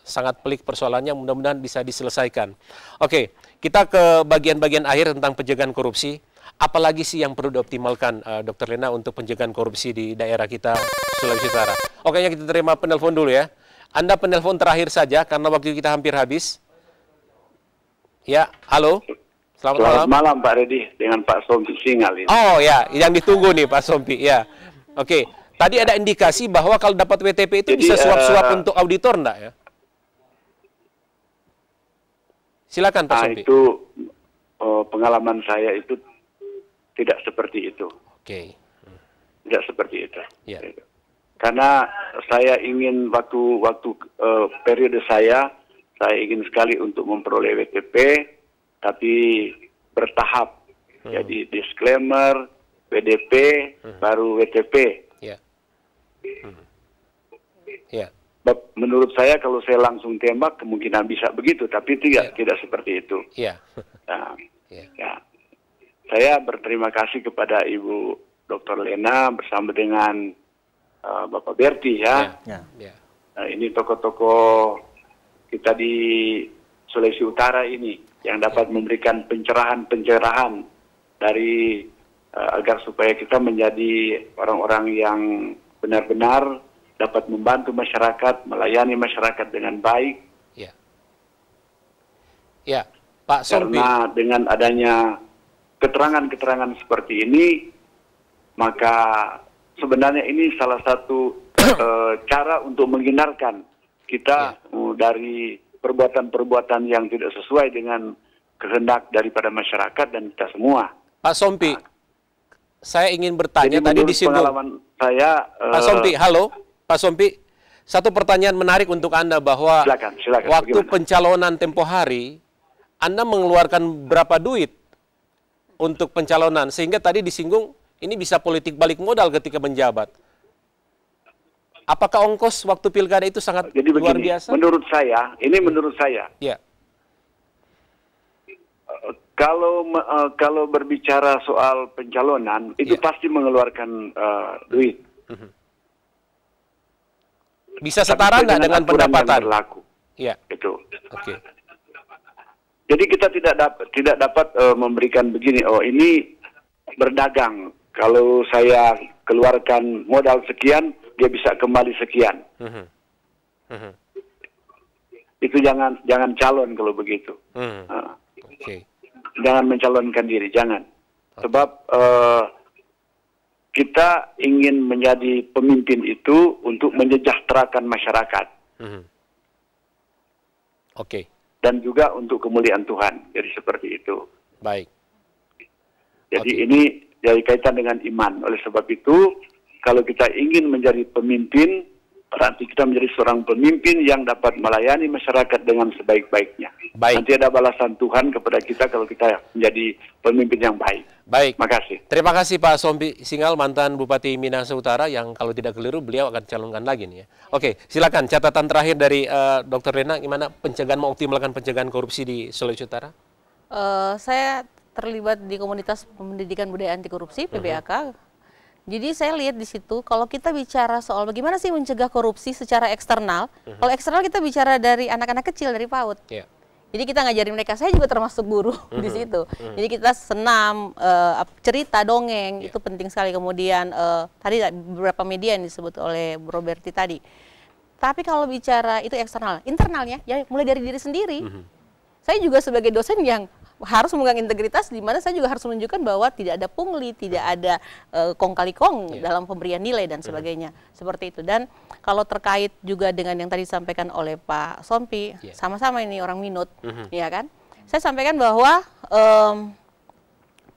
sangat pelik persoalannya, mudah-mudahan bisa diselesaikan. Oke, kita ke bagian-bagian akhir tentang pencegahan korupsi. Apalagi sih yang perlu dioptimalkan, Dr. Lena, untuk pencegahan korupsi di daerah kita, Sulawesi Utara? Oke, kita terima penelpon dulu ya. Anda penelpon terakhir saja, karena waktu kita hampir habis. Ya, halo. Selamat malam Pak Redi, dengan Pak Sompi Singal ini. Oh ya, yang ditunggu nih Pak Sompi. Ya, oke. Tadi ada indikasi bahwa kalau dapat WTP itu bisa suap-suap untuk auditor, enggak ya? Silakan Pak Sompi. Itu pengalaman saya itu tidak seperti itu. Oke. Tidak seperti itu. Ya. Karena saya ingin waktu periode saya ingin sekali untuk memperoleh WTP, tapi bertahap. Jadi disclaimer, WDP, baru WTP. Ya. Ya. Menurut saya kalau saya langsung tembak kemungkinan bisa begitu, tapi tidak seperti itu. Iya. Nah, ya. Saya berterima kasih kepada Ibu Dr. Lena bersama dengan Bapak Berti ya. Nah, ini tokoh-tokoh kita di Sulawesi Utara ini yang dapat memberikan pencerahan dari agar supaya kita menjadi orang-orang yang benar-benar dapat membantu masyarakat, melayani masyarakat dengan baik. Ya. Ya, Pak Sompi. Karena dengan adanya keterangan-keterangan seperti ini, maka sebenarnya ini salah satu cara untuk menghindarkan kita dari perbuatan-perbuatan yang tidak sesuai dengan kehendak daripada masyarakat dan kita semua. Pak Sompi, saya ingin bertanya, jadi tadi disinggung. Pengalaman saya, Pak Sompi, halo, Pak Sompi, satu pertanyaan menarik untuk Anda bahwa silakan, waktu bagaimana? pencalonan tempo hari, Anda mengeluarkan berapa duit untuk pencalonan, sehingga tadi disinggung ini bisa politik balik modal ketika menjabat. Apakah ongkos waktu pilkada itu sangat luar biasa? Menurut saya, menurut saya. Ya. Kalau berbicara soal pencalonan, itu pasti mengeluarkan duit. Bisa setara nggak dengan pendapatan? Iya. Itu. Oke. Jadi kita tidak dapat memberikan begini. Oh, ini berdagang. Kalau saya keluarkan modal sekian, dia bisa kembali sekian. Itu jangan calon kalau begitu. Jangan mencalonkan diri, jangan. Sebab kita ingin menjadi pemimpin itu untuk menyejahterakan masyarakat. Oke. Dan juga untuk kemuliaan Tuhan. Jadi seperti itu. Baik. Jadi ini jadi kaitan dengan iman. Oleh sebab itu, kalau kita ingin menjadi pemimpin, Berarti kita menjadi seorang pemimpin yang dapat melayani masyarakat dengan sebaik-baiknya. Baik. Nanti ada balasan Tuhan kepada kita kalau kita menjadi pemimpin yang baik. Baik. Makasih. Terima kasih Pak Sompi Singal, mantan Bupati Minahasa Utara, yang kalau tidak keliru beliau akan calonkan lagi nih ya. Oke, silakan catatan terakhir dari Dr. Lena, gimana pencegahan, mengoptimalkan pencegahan korupsi di Sulawesi Utara? Saya terlibat di komunitas pendidikan budaya anti korupsi (PBAK). Jadi saya lihat di situ kalau kita bicara soal bagaimana sih mencegah korupsi secara eksternal. Kalau eksternal kita bicara dari anak-anak kecil, dari PAUD. Yeah. Jadi kita ngajarin mereka, saya juga termasuk guru di situ. Jadi kita senam, cerita, dongeng, itu penting sekali. Kemudian tadi beberapa media yang disebut oleh Bro Berti tadi. Tapi kalau bicara itu eksternal, internalnya ya mulai dari diri sendiri. Saya juga sebagai dosen yang harus memegang integritas, di mana saya juga harus menunjukkan bahwa tidak ada pungli, tidak ada kong kali kong dalam pemberian nilai dan sebagainya, seperti itu. Dan kalau terkait juga dengan yang tadi disampaikan oleh Pak Sompi, sama-sama ini orang Minut, ya kan? Saya sampaikan bahwa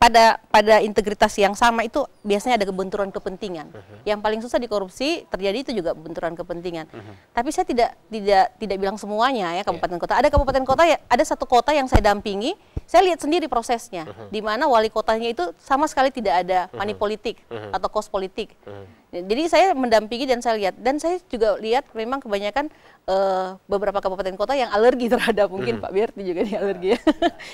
pada integritas yang sama itu biasanya ada kebenturan kepentingan. Yang paling susah di korupsi terjadi itu juga benturan kepentingan. Tapi saya tidak bilang semuanya ya kabupaten kota. Ada kabupaten kota ya, ada satu kota yang saya dampingi, saya lihat sendiri prosesnya, di mana wali kotanya itu sama sekali tidak ada money politik atau cost politik. Jadi saya mendampingi dan saya lihat, dan saya juga lihat memang kebanyakan beberapa kabupaten kota yang alergi terhadap, mungkin Pak Berti juga nih alergi ya.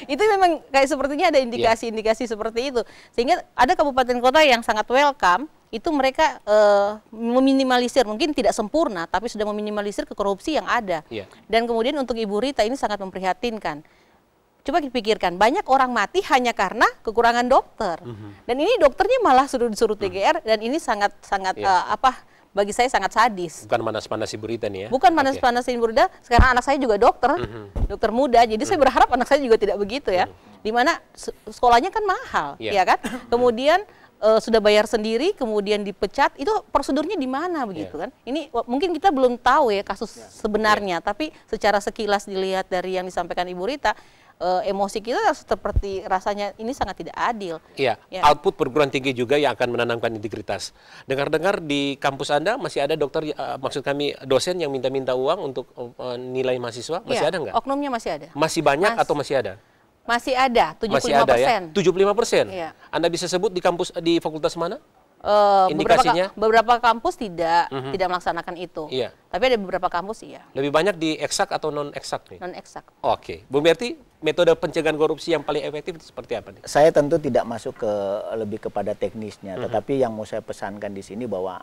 Itu memang kayak sepertinya ada indikasi-indikasi seperti itu. Sehingga ada kabupaten kota yang sangat welcome, itu mereka meminimalisir, mungkin tidak sempurna, tapi sudah meminimalisir korupsi yang ada. Dan kemudian untuk Ibu Rita ini sangat memprihatinkan. Coba dipikirkan, banyak orang mati hanya karena kekurangan dokter. Dan ini dokternya malah disuruh TGR, dan ini sangat bagi saya sangat sadis. Bukan panas-panas Ibu Rita nih ya? Bukan panas-panas Ibu Rita, sekarang anak saya juga dokter, dokter muda, jadi saya berharap anak saya juga tidak begitu ya. Dimana sekolahnya kan mahal, ya kan? Kemudian sudah bayar sendiri, kemudian dipecat, itu prosedurnya di mana begitu kan? Ini mungkin kita belum tahu ya kasus sebenarnya, tapi secara sekilas dilihat dari yang disampaikan Ibu Rita, emosi kita seperti rasanya ini sangat tidak adil. Iya, output perguruan tinggi juga yang akan menanamkan integritas. Dengar-dengar di kampus Anda masih ada dokter, maksud kami dosen yang minta-minta uang untuk nilai mahasiswa, masih ada nggak? Oknumnya masih ada. Masih banyak atau masih ada? Masih ada, 75%. Masih ada ya? 75%? Iya. Anda bisa sebut di kampus, di fakultas mana? Indikasinya? Beberapa kampus tidak melaksanakan itu. Iya. Tapi ada beberapa kampus iya. Lebih banyak di eksak atau non-eksak nih? Non-eksak. Oke. Bu Berti, metode pencegahan korupsi yang paling efektif itu seperti apa nih? Saya tentu tidak masuk ke lebih kepada teknisnya, tetapi yang mau saya pesankan di sini bahwa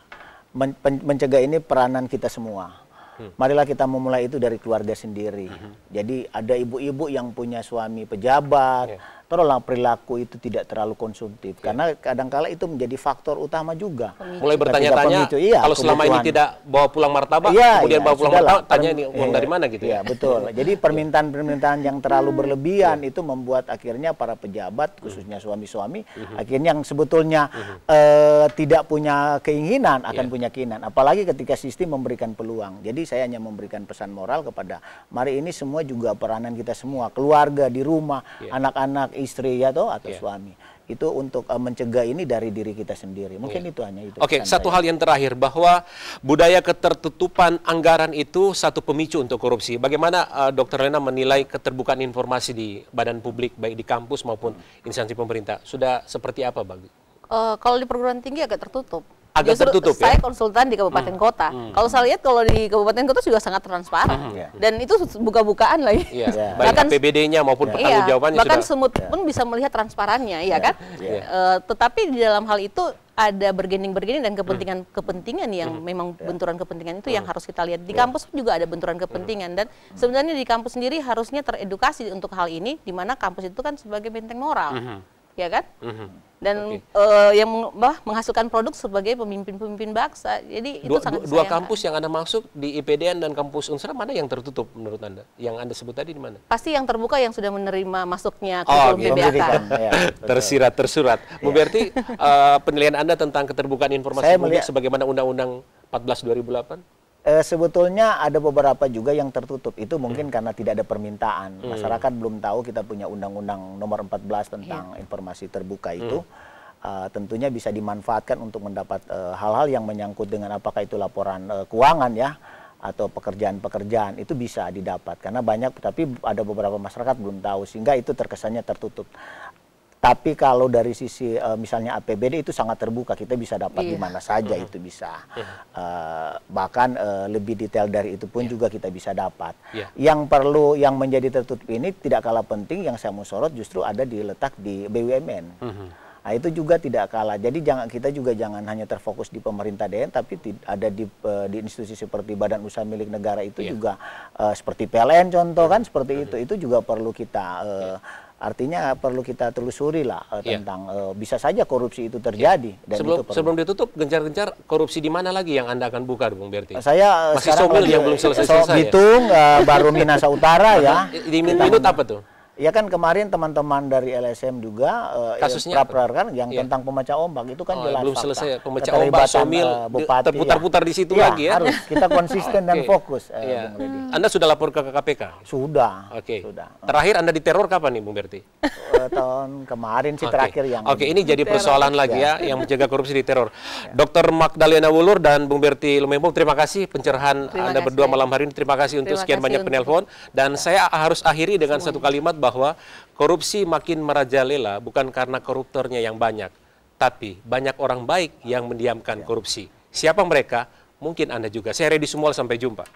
mencegah ini peranan kita semua. Marilah kita memulai itu dari keluarga sendiri. Jadi ada ibu-ibu yang punya suami pejabat, tolonglah perilaku itu tidak terlalu konsumtif. Karena kadangkala itu menjadi faktor utama juga. Mulai bertanya-tanya, kalau selama ini tidak bawa pulang martabak, kemudian bawa pulang martabak, tanya ini uang dari mana gitu ya. Betul. Jadi permintaan-permintaan yang terlalu berlebihan itu membuat akhirnya para pejabat, khususnya suami-suami, akhirnya yang sebetulnya tidak punya keinginan akan punya keinginan. Apalagi ketika sistem memberikan peluang. Jadi saya hanya memberikan pesan moral kepada mari ini semua juga peranan kita semua, keluarga di rumah, anak-anak, istri atau suami. Itu untuk mencegah ini dari diri kita sendiri. Mungkin itu hanya itu. Oke, satu hal yang terakhir, bahwa budaya ketertutupan anggaran itu satu pemicu untuk korupsi. Bagaimana Dr. Lena menilai keterbukaan informasi di badan publik, baik di kampus maupun instansi pemerintah? Sudah seperti apa bagi? Kalau di perguruan tinggi agak tertutup. Agak tertutup saya konsultan di kabupaten kota. Kalau saya lihat kalau di kabupaten kota juga sangat transparan. Dan itu buka-bukaan lagi. Baik APBD-nya maupun pertanggungjawabannya bahkan semut pun bisa melihat transparannya, ya kan? Tetapi di dalam hal itu ada bergening-bergening dan kepentingan yang memang benturan kepentingan itu yang harus kita lihat. Di kampus juga ada benturan kepentingan, dan sebenarnya di kampus sendiri harusnya teredukasi untuk hal ini, di mana kampus itu kan sebagai benteng moral. Ya kan? Dan yang menghasilkan produk sebagai pemimpin-pemimpin bangsa. Jadi itu sangat dua kampus yang Anda masuk di IPDN dan kampus Unsra, mana yang tertutup menurut Anda? Yang Anda sebut tadi di mana? Pasti yang terbuka yang sudah menerima masuknya kurikulum PBAK. Tersurat. Bu Berti, penilaian Anda tentang keterbukaan informasi publik sebagaimana Undang-Undang 14 2008? Sebetulnya ada beberapa juga yang tertutup. Itu mungkin karena tidak ada permintaan. Masyarakat belum tahu kita punya Undang-Undang nomor 14 tentang informasi terbuka itu. tentunya bisa dimanfaatkan untuk mendapat hal-hal yang menyangkut dengan apakah itu laporan keuangan ya, atau pekerjaan-pekerjaan, itu bisa didapat. Karena banyak, tapi ada beberapa masyarakat belum tahu, sehingga itu terkesannya tertutup. Tapi kalau dari sisi misalnya APBD itu sangat terbuka, kita bisa dapat di mana saja itu bisa. Bahkan lebih detail dari itu pun juga kita bisa dapat. Yang perlu, yang menjadi tertutup ini tidak kalah penting, yang saya mau sorot justru ada diletak di BUMN. Nah, itu juga tidak kalah. Jadi kita juga jangan hanya terfokus di pemerintah daerah, tapi ada di institusi seperti badan usaha milik negara itu juga seperti PLN contoh kan, seperti itu juga perlu kita artinya perlu kita telusuri lah tentang bisa saja korupsi itu terjadi. Dan sebelum ditutup, gencar-gencar korupsi di mana lagi yang Anda akan buka, Bung Berti? Saya masih Somil yang belum selesai-selesai. Bitung, baru Minahasa Utara ya. Di Minut apa tuh? Ya kan kemarin teman-teman dari LSM juga kasusnya kan yang tentang pemecah ombak itu kan jelas belum selesai pemecah ombak, Somil terputar-putar di situ lagi ya. Harus kita konsisten dan fokus. Anda sudah lapor ke KPK? Sudah. Sudah. Terakhir Anda diteror kapan nih, Bung Berti? Tahun kemarin sih terakhir yang. Ini jadi persoalan lagi ya, yang menjaga korupsi di teror. Dr. Magdalena Wulur dan Bung Berti Lumembo, terima kasih pencerahan Anda berdua malam hari ini. Terima kasih untuk sekian banyak penelpon. Dan saya harus akhiri dengan satu kalimat bahwa korupsi makin merajalela bukan karena koruptornya yang banyak, tapi banyak orang baik yang mendiamkan korupsi. Siapa mereka? Mungkin Anda juga. Saya Reddy Sumual, sampai jumpa.